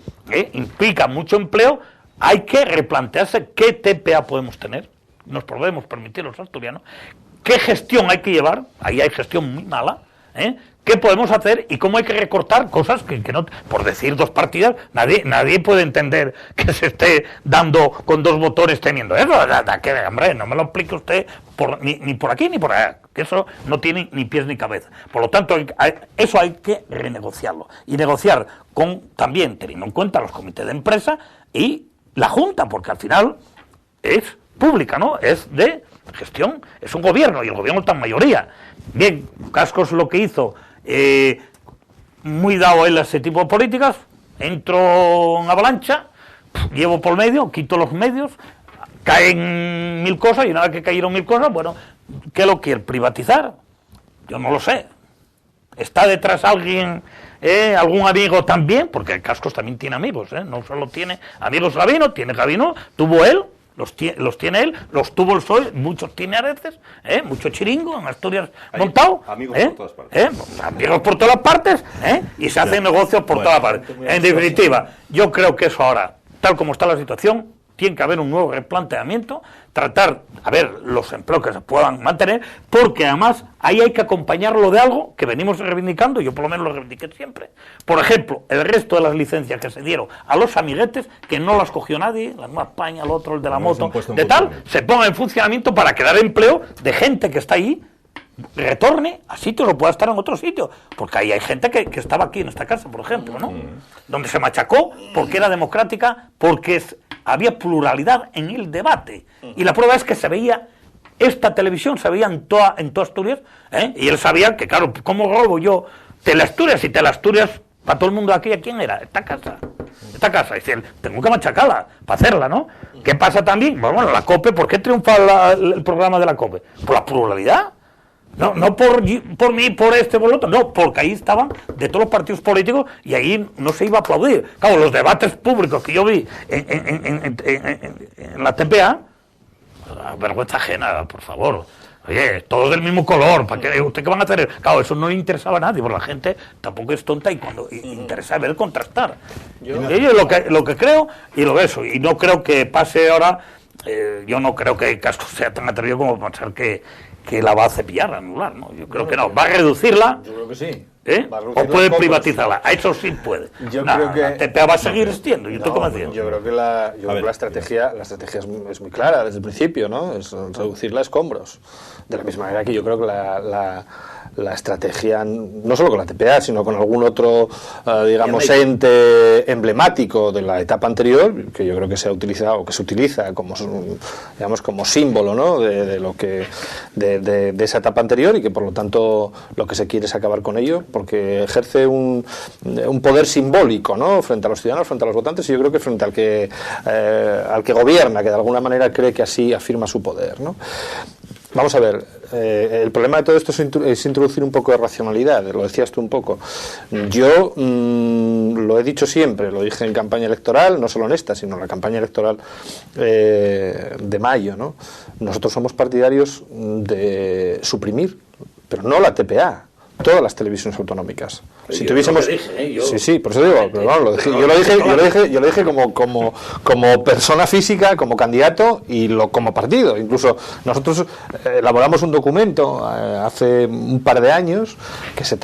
implica mucho empleo, hay que replantearse qué TPA podemos tener, nos podemos permitir los asturianos, qué gestión hay que llevar, ahí hay gestión muy mala, qué podemos hacer y cómo hay que recortar cosas que no, por decir dos partidas, nadie puede entender que se esté dando con dos botones teniendo eso. Que, hombre, no me lo explique usted ni por aquí ni por allá, que eso no tiene ni pies ni cabeza. Por lo tanto, eso hay que renegociarlo y negociar también teniendo en cuenta los comités de empresa y la Junta, porque al final es pública, ¿no? Es de gestión, es un gobierno y el gobierno está en mayoría. Bien, Cascos lo que hizo, muy dado él a ese tipo de políticas, entro en avalancha, llevo por medio, quito los medios, caen 1000 cosas y una vez que cayeron 1000 cosas, bueno, ¿qué lo quiere? ¿Privatizar? Yo no lo sé. ¿Está detrás alguien, algún amigo también? Porque Cascos también tiene amigos, no solo tiene amigos Gabino, tiene Gabino, tuvo él, los tiene él, los tuvo el PSOE, muchos tiene Areces, mucho chiringo en Asturias montado, amigos por todas partes. Amigos por todas partes, y se hacen negocios por todas partes. En definitiva, yo creo que eso ahora, tal como está la situación, tiene que haber un nuevo replanteamiento, tratar, a ver, los empleos que se puedan mantener, porque además ahí hay que acompañarlo de algo que venimos reivindicando, yo por lo menos lo reivindiqué siempre. Por ejemplo, el resto de las licencias que se dieron a los amiguetes, que no las cogió nadie, la Nueva España, el otro, el de la moto, de tal, se ponga en funcionamiento para crear empleo de gente que está ahí, retorne a sitios o pueda estar en otro sitio, porque ahí hay gente que estaba aquí en esta casa, por ejemplo, ¿no? Donde se machacó porque era democrática, porque había pluralidad en el debate, y la prueba es que se veía, esta televisión se veía en toda Asturias, y él sabía que, claro, ¿cómo robo yo Teleasturias? Y Teleasturias, para todo el mundo aquí, ¿a quién era? Esta casa, dice, tengo que machacarla para hacerla, ¿no? ¿Qué pasa también? Bueno, la COPE, ¿por qué triunfa el programa de la COPE? Por la pluralidad. No por mí, por este, por el otro, no, porque ahí estaban de todos los partidos políticos y ahí no se iba a aplaudir. Claro, los debates públicos que yo vi en la TPA, vergüenza ajena, por favor. Oye, todos del mismo color, ¿para qué? ¿Usted qué van a hacer? Claro, eso no le interesaba a nadie, porque la gente tampoco es tonta y cuando interesa ver contrastar. Yo lo que creo y lo eso, y no creo que pase ahora, yo no creo que Cascos sea tan atrevido como pensar que la va a cepillar, anular, ¿no? Yo creo que no. ¿Va a reducirla? Yo creo que sí. ¿O puede privatizarla? A eso sí puede. Yo creo que la TPA va a seguir existiendo. Yo creo que la estrategia es muy clara desde el principio, ¿no? Es reducirla a escombros. De la misma manera que yo creo que la estrategia, no solo con la TPA, sino con algún otro, digamos, ente emblemático de la etapa anterior, que yo creo que se ha utilizado, o que se utiliza como, digamos, como símbolo, ¿no? de esa etapa anterior, y que por lo tanto lo que se quiere es acabar con ello, porque ejerce un poder simbólico, ¿no? Frente a los ciudadanos, frente a los votantes, y yo creo que frente al que gobierna, que de alguna manera cree que así afirma su poder, ¿no? Vamos a ver, el problema de todo esto es introducir un poco de racionalidad, lo decías tú un poco. Yo lo he dicho siempre, lo dije en campaña electoral, no solo en esta, sino en la campaña electoral de mayo, ¿no? Nosotros somos partidarios de suprimir, pero no la TPA, todas las televisiones autonómicas. Si tuviésemos, sí, por eso digo, pero bueno, yo lo dije como persona física, como candidato y como partido. Incluso nosotros elaboramos un documento hace un par de años que se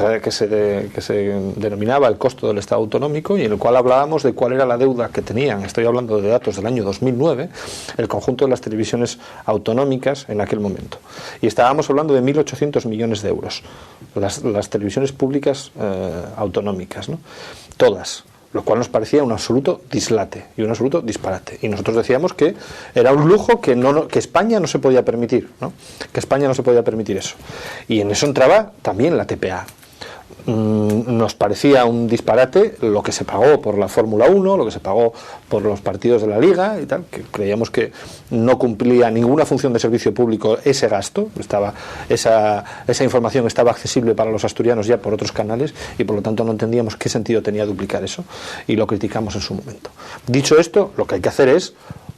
denominaba el costo del Estado autonómico, y en el cual hablábamos de cuál era la deuda que tenían, estoy hablando de datos del año 2009, el conjunto de las televisiones autonómicas en aquel momento. Y estábamos hablando de 1.800 millones de euros. Las televisiones públicas autonómicas, ¿no? Todas, lo cual nos parecía un absoluto dislate y un absoluto disparate, y nosotros decíamos que era un lujo que España no se podía permitir, ¿no? Que España no se podía permitir eso, y en eso entraba también la TPA. Nos parecía un disparate lo que se pagó por la Fórmula 1, lo que se pagó por los partidos de la Liga y tal, que creíamos que no cumplía ninguna función de servicio público ese gasto. Esa información estaba accesible para los asturianos ya por otros canales, y por lo tanto no entendíamos qué sentido tenía duplicar eso, y lo criticamos en su momento. Dicho esto, lo que hay que hacer es,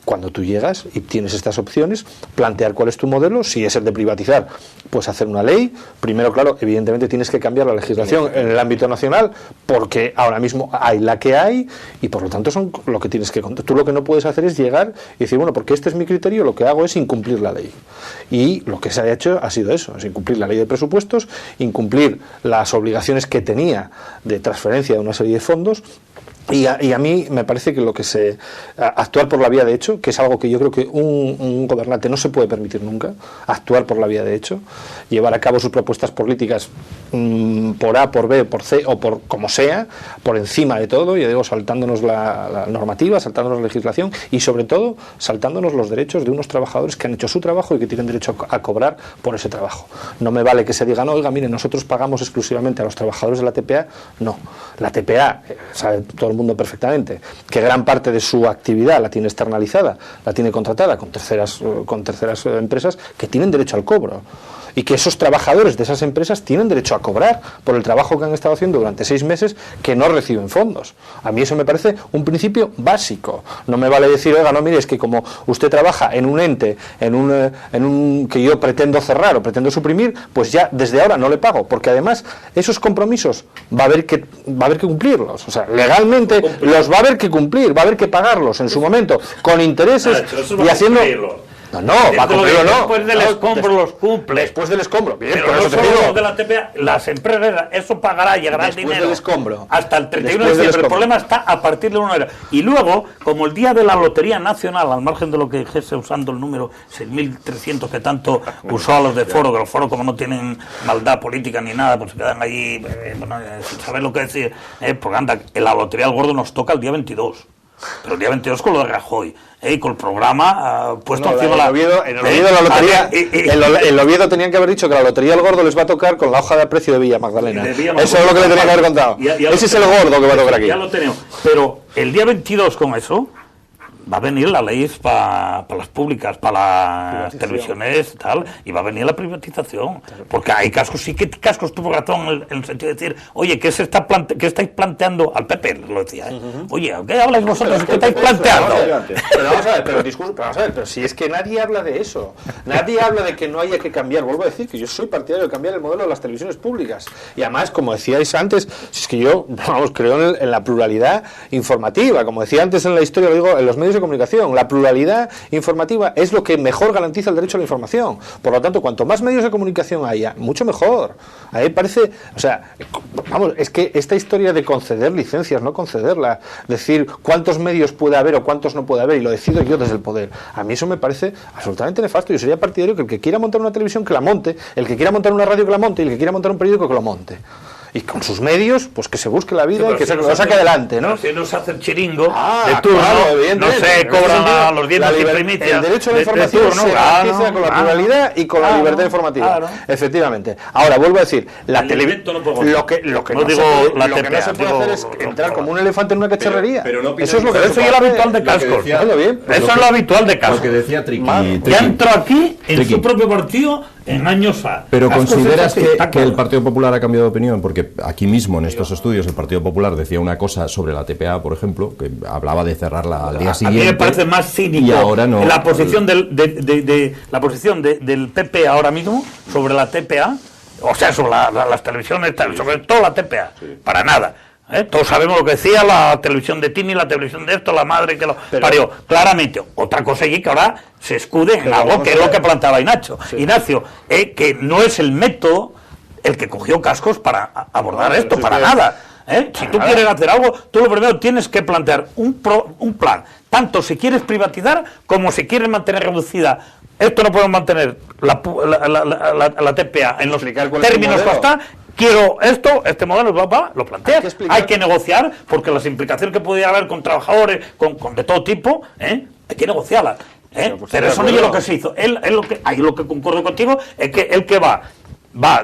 cuando tú llegas y tienes estas opciones, plantear cuál es tu modelo. Si es el de privatizar, pues hacer una ley. Primero, claro, evidentemente tienes que cambiar la legislación en el ámbito nacional, porque ahora mismo hay la que hay, y por lo tanto son lo que tienes que contar. Tú lo que no puedes hacer es llegar y decir, bueno, porque este es mi criterio, lo que hago es incumplir la ley. Y lo que se ha hecho ha sido eso, es incumplir la ley de presupuestos, incumplir las obligaciones que tenía de transferencia de una serie de fondos. Y a mí me parece que actuar por la vía de hecho, que es algo que yo creo que un gobernante no se puede permitir nunca, actuar por la vía de hecho, llevar a cabo sus propuestas políticas por A, por B, por C o por como sea, por encima de todo, yo digo, saltándonos la normativa, saltándonos la legislación, y sobre todo saltándonos los derechos de unos trabajadores que han hecho su trabajo y que tienen derecho a cobrar por ese trabajo. No me vale que se diga, no, oiga, miren, nosotros pagamos exclusivamente a los trabajadores de la TPA. No, la TPA, sabe todo el mundo perfectamente que gran parte de su actividad la tiene externalizada, la tiene contratada con terceras empresas que tienen derecho al cobro, y que esos trabajadores de esas empresas tienen derecho a cobrar por el trabajo que han estado haciendo durante 6 meses, que no reciben fondos. A mí eso me parece un principio básico. No me vale decir, oiga, no, mire, es que como usted trabaja en un ente, en un que yo pretendo cerrar o pretendo suprimir, pues ya desde ahora no le pago, porque además esos compromisos va a haber que cumplirlos. O sea, legalmente los va a haber que cumplir, va a haber que pagarlos en su momento, con intereses y haciendo... No, para cumplirlo no. Después del escombro los cumple. Después del escombro, bien, pero no solo los de la TPA, las empresas, eso pagará, llegará el dinero. Después del escombro. Hasta el 31 de diciembre. El problema está a partir de 1 de enero. Y luego, como el día de la Lotería Nacional, al margen de lo que dijese usando el número 6.300 que tanto usó a los de Foro, que los Foros como no tienen maldad política ni nada, pues se quedan allí, sin saber lo que decir. Porque anda, la Lotería del Gordo nos toca el día 22. Pero el día 22 con lo de Rajoy, con el programa puesto encima la Oviedo, en el Oviedo la lotería, en Oviedo tenían que haber dicho que la Lotería del Gordo les va a tocar con la hoja de aprecio de Villa Magdalena. Eso es lo que le tenían que haber contado. Ese es el gordo que va a tocar aquí. Ya lo tenemos. Pero el día 22 con eso va a venir la ley para las públicas, para las televisiones y tal, y va a venir la privatización, porque hay cascos, sí que cascos tuvo razón en el sentido de decir, oye, ¿qué estáis planteando? Al PP lo decía, oye, ¿qué habláis vosotros? ¿Qué estáis planteando? Pero vamos a ver, pero si es que nadie habla de eso, nadie habla de que no haya que cambiar. Vuelvo a decir que yo soy partidario de cambiar el modelo de las televisiones públicas, y además, como decíais antes, es que yo, creo en la pluralidad informativa, como decía antes en la historia, lo digo, en los medios de comunicación, la pluralidad informativa es lo que mejor garantiza el derecho a la información. Por lo tanto, cuanto más medios de comunicación haya, mucho mejor. A mí me parece, es que esta historia de conceder licencias, no concederlas, decir cuántos medios puede haber o cuántos no puede haber, y lo decido yo desde el poder, a mí eso me parece absolutamente nefasto. Yo sería partidario que el que quiera montar una televisión, que la monte, el que quiera montar una radio, que la monte, y el que quiera montar un periódico, que lo monte. y con sus medios, pues que se busque la vida Sí, y que si lo saque adelante, ¿no? Si no se hace el chiringo Ah, de turno, claro, no se cobran a los dientes y primicias. El derecho a la información se garantiza con la pluralidad y con la libertad informativa. Claro. Efectivamente. Ahora, vuelvo a decir, la televisión, lo que no se puede hacer es entrar como un elefante en una cacharrería. Pero no eso es lo que eso es lo habitual de Cascos. Eso es lo habitual de Cascos. Lo que decía Triqui. Ya entró aquí en su propio partido en años A. Pero Cascos ¿consideras es así, que el Partido Popular ha cambiado de opinión? Porque aquí mismo, en estos estudios, el Partido Popular decía una cosa sobre la TPA, por ejemplo, que hablaba de cerrarla al día siguiente. A mí me parece más cínico y ahora no. La posición la posición del PP ahora mismo sobre la TPA, o sea, sobre las televisiones, sobre todo la TPA, para nada. Todos sabemos lo que decía la televisión de Tini, la televisión de esto, la madre que lo parió, claramente. Otra cosa allí que ahora se escude en algo que es lo que planteaba Ignacio, que no es el método el que cogió Cascos para abordar esto, para nada. Si tú quieres hacer algo, tú lo primero tienes que plantear un plan, tanto si quieres privatizar como si quieres mantener reducida. Esto no podemos mantener la TPA en los términos que está. Quiero este modelo, lo planteas. Hay que negociar, porque las implicaciones que pudiera haber con trabajadores, con de todo tipo, hay que negociarlas. Pero eso no es lo que se hizo. Ahí lo que concuerdo contigo es que el que va,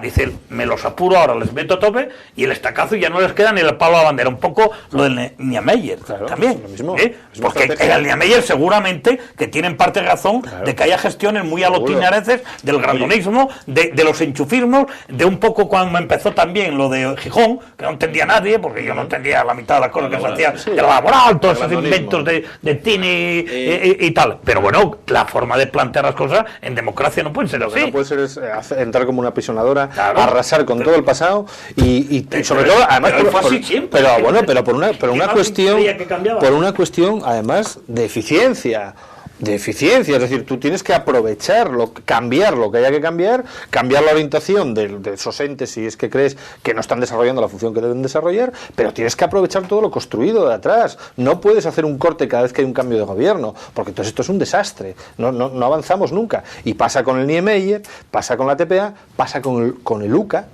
dice, me los apuro ahora, les meto a tope, y el estacazo ya no les queda ni el palo a la bandera. Un poco lo del Niemeyer, también. Porque el Niemeyer seguramente que tienen parte de razón de que haya gestiones muy alotinareces del grandonismo, de los enchufismos, de un poco cuando empezó también lo de Gijón, que no entendía nadie, porque yo no entendía la mitad de las cosas que se hacía de la laboral, todos esos inventos de Tini y tal. Pero bueno, la forma de plantear las cosas en democracia no puede ser así. No puede ser es entrar como una pisonadora, arrasar con todo el pasado y sobre todo, además, por una cuestión además de eficiencia. Es decir, tú tienes que aprovecharlo, cambiar lo que haya que cambiar la orientación de esos entes si es que crees que no están desarrollando la función que deben desarrollar, pero tienes que aprovechar todo lo construido de atrás. No puedes hacer un corte cada vez que hay un cambio de gobierno, porque entonces esto es un desastre, no avanzamos nunca. Y pasa con el Niemeyer, pasa con la TPA, pasa con el UCA.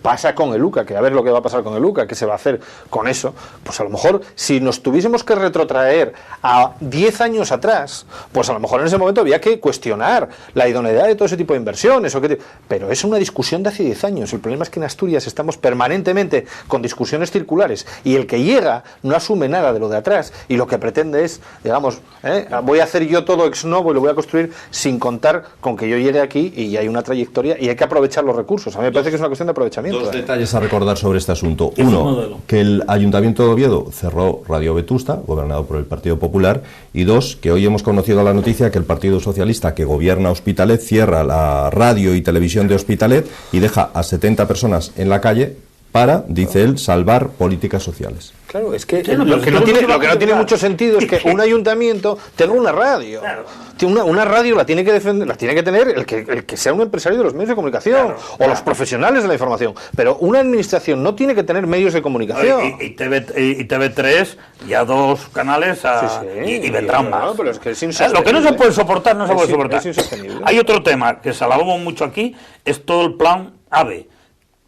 Pasa con el UCA, que a ver lo que va a pasar con el UCA, qué se va a hacer con eso. Pues a lo mejor, si nos tuviésemos que retrotraer a 10 años atrás, pues a lo mejor en ese momento había que cuestionar la idoneidad de todo ese tipo de inversiones. Pero es una discusión de hace 10 años. El problema es que en Asturias estamos permanentemente con discusiones circulares y el que llega no asume nada de lo de atrás y lo que pretende es, digamos, voy a hacer yo todo ex novo y lo voy a construir sin contar con que yo llegue aquí y ya hay una trayectoria y hay que aprovechar los recursos. A mí me parece que es una cuestión de aprovechamiento. Dos detalles a recordar sobre este asunto. Uno, que el Ayuntamiento de Oviedo cerró Radio Vetusta, gobernado por el Partido Popular, y dos, que hoy hemos conocido la noticia que el Partido Socialista, que gobierna Hospitalet, cierra la radio y televisión de Hospitalet y deja a 70 personas en la calle para, dice él, salvar políticas sociales. Claro, es que lo que no tiene mucho sentido es que un ayuntamiento tenga una radio. Una radio la tiene que defender, la tiene que tener el que sea un empresario de los medios de comunicación o los profesionales de la información. Pero una administración no tiene que tener medios de comunicación. Y TV3 ya 2 canales y vendrán más. Pero es que es insostenible. Lo que no se puede soportar, no se puede soportar. Es insostenible. Hay otro tema que se alabamos mucho aquí, es todo el plan AVE.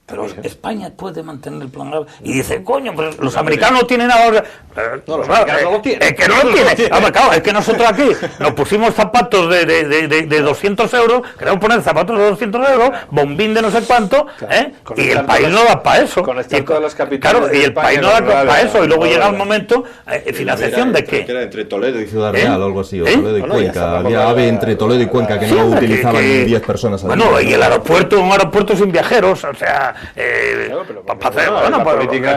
Pero España puede mantener el plan AVE. Y dice, coño, pero los americanos no tienen ahora. No, los americanos no lo tienen. Es que no lo tienen. Claro, es que nosotros aquí nos pusimos zapatos de 200 euros, queremos poner zapatos de 200 euros, bombín de no sé cuánto, y el país no da para eso. Conectar todas las capitales. Claro, y el país no da para eso. Y luego llega el momento, ¿financiación de qué? Era entre Toledo y Ciudad Real o algo así, o Toledo y Cuenca. Había AVE entre Toledo y Cuenca que no utilizaban ni 10 personas al día. Bueno, y el aeropuerto, un aeropuerto sin viajeros, o sea.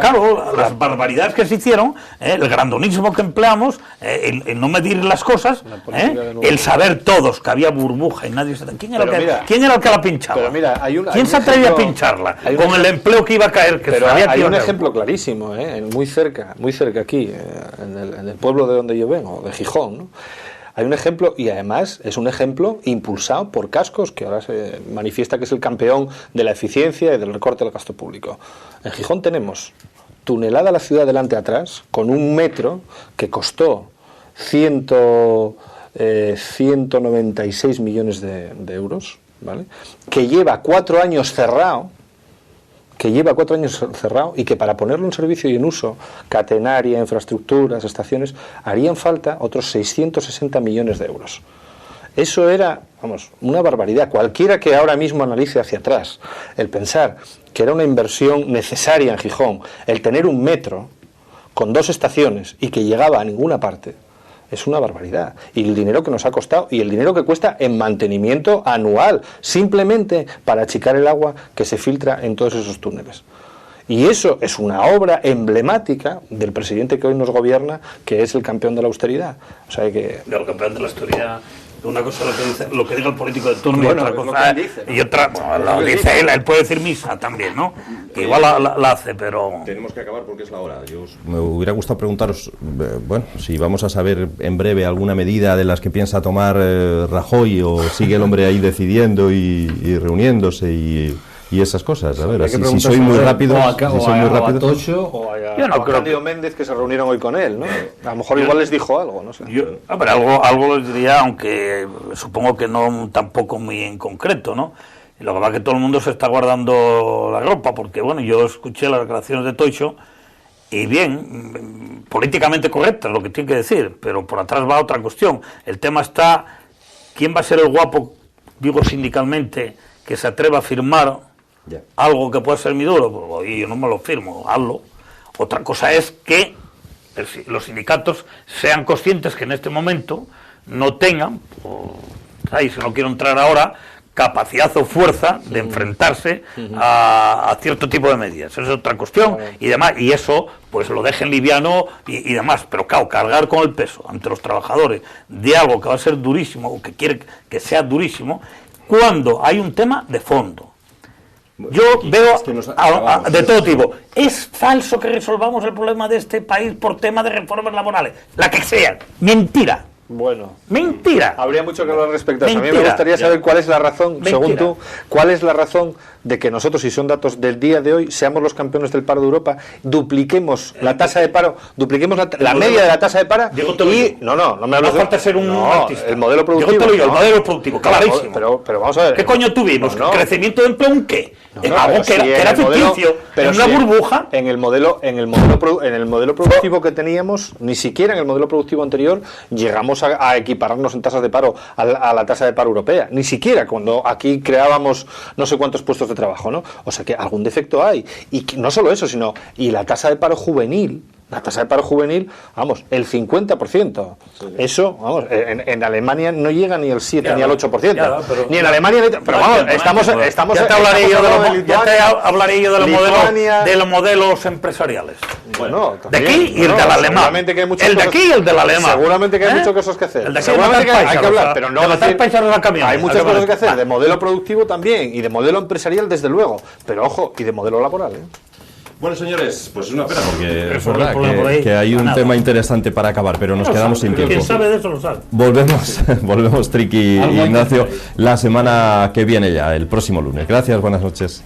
Claro, las barbaridades que se hicieron, el grandonismo que empleamos, el no medir las cosas, el saber todos que había burbuja y nadie se... ¿Quién era el que la pinchaba? ¿Quién se atrevía a pincharla? Con el empleo que iba a caer. Pero hay un ejemplo clarísimo, muy cerca aquí, en el pueblo de donde yo vengo, de Gijón, ¿no? Hay un ejemplo, y además es un ejemplo impulsado por Cascos, que ahora se manifiesta que es el campeón de la eficiencia y del recorte del gasto público. En Gijón tenemos tunelada la ciudad delante atrás, con un metro que costó 196 millones de euros, ¿vale? Que lleva 4 años cerrado, que lleva 4 años cerrado y que para ponerlo en servicio y en uso, catenaria, infraestructuras, estaciones, harían falta otros 660 millones de euros. Eso era, vamos, una barbaridad. Cualquiera que ahora mismo analice hacia atrás, el pensar que era una inversión necesaria en Gijón, el tener un metro con 2 estaciones y que llegaba a ninguna parte, es una barbaridad. Y el dinero que nos ha costado y el dinero que cuesta en mantenimiento anual, simplemente para achicar el agua que se filtra en todos esos túneles. Y eso es una obra emblemática del presidente que hoy nos gobierna, que es el campeón de la austeridad. O sea que... El campeón de la austeridad... Una cosa lo que diga el político de turno, bueno, y otra cosa dice, ¿no? Y otra, bueno, lo dice él puede decir misa también, ¿no? Que igual la hace, pero... Tenemos que acabar porque es la hora. Me hubiera gustado preguntaros, bueno, si vamos a saber en breve alguna medida de las que piensa tomar Rajoy, o sigue el hombre ahí decidiendo y reuniéndose y esas cosas. A ver, si soy muy rápido, o a Tocho o a Cándido Méndez, que se reunieron hoy con él, ¿no? A lo mejor igual les dijo algo, no sé. Algo les diría, aunque supongo que no tampoco muy en concreto, ¿no? Y lo que pasa es que todo el mundo se está guardando la ropa, porque bueno, yo escuché las declaraciones de Tocho y bien, políticamente correctas, lo que tiene que decir, pero por atrás va otra cuestión. El tema está, ¿quién va a ser el guapo, digo sindicalmente, que se atreva a firmar algo que puede ser muy duro? Pues, yo no me lo firmo, hazlo. Otra cosa es que los sindicatos sean conscientes que en este momento no tengan, si no quiero entrar ahora, capacidad o fuerza de enfrentarse a cierto tipo de medidas. Esa es otra cuestión y demás, y eso pues lo dejen liviano y demás, pero claro, cargar con el peso ante los trabajadores de algo que va a ser durísimo o que quiere que sea durísimo, cuando hay un tema de fondo. Yo veo de todo tipo. Es falso que resolvamos el problema de este país por tema de reformas laborales, la que sea. Mentira. Bueno, mentira. Habría mucho que hablar respecto a eso. A mí me gustaría saber cuál es la razón, según tú, cuál es la razón de que nosotros, si son datos del día de hoy, seamos los campeones del paro de Europa, dupliquemos la tasa de paro, dupliquemos la media de la tasa de paro y... No me hables de... falta ser un artista. El modelo productivo. El modelo productivo, clarísimo. Pero vamos a ver... ¿Qué coño tuvimos? ¿Crecimiento de empleo en qué? Algo que era ficticio, en una burbuja. En el modelo productivo que teníamos, ni siquiera en el modelo productivo anterior, llegamos a equipararnos en tasas de paro a la tasa de paro europea. Ni siquiera cuando aquí creábamos no sé cuántos puestos de trabajo, ¿no? O sea que algún defecto hay. Y no solo eso, sino... Y la tasa de paro juvenil... vamos, el 50%. Sí. Eso, vamos, en Alemania no llega ni al 7 ni al 8%. Ni en Alemania... Pero vamos, estamos... Ya te hablaré yo de los modelos empresariales. Bueno, de aquí y el del alemán. El de aquí y el del alemán. Seguramente que hay muchas cosas que hacer. Seguramente que hay que hablar, pero no hay muchas cosas que hacer. De modelo productivo también, y de modelo empresarial desde luego. Pero ojo, y de modelo laboral, Bueno, señores, pues es una pena porque es verdad que hay un tema interesante para acabar, pero nos quedamos sin tiempo. Quien sabe de eso lo sabe. Volvemos Triqui y Ignacio, la semana que viene ya, el próximo lunes. Gracias, buenas noches.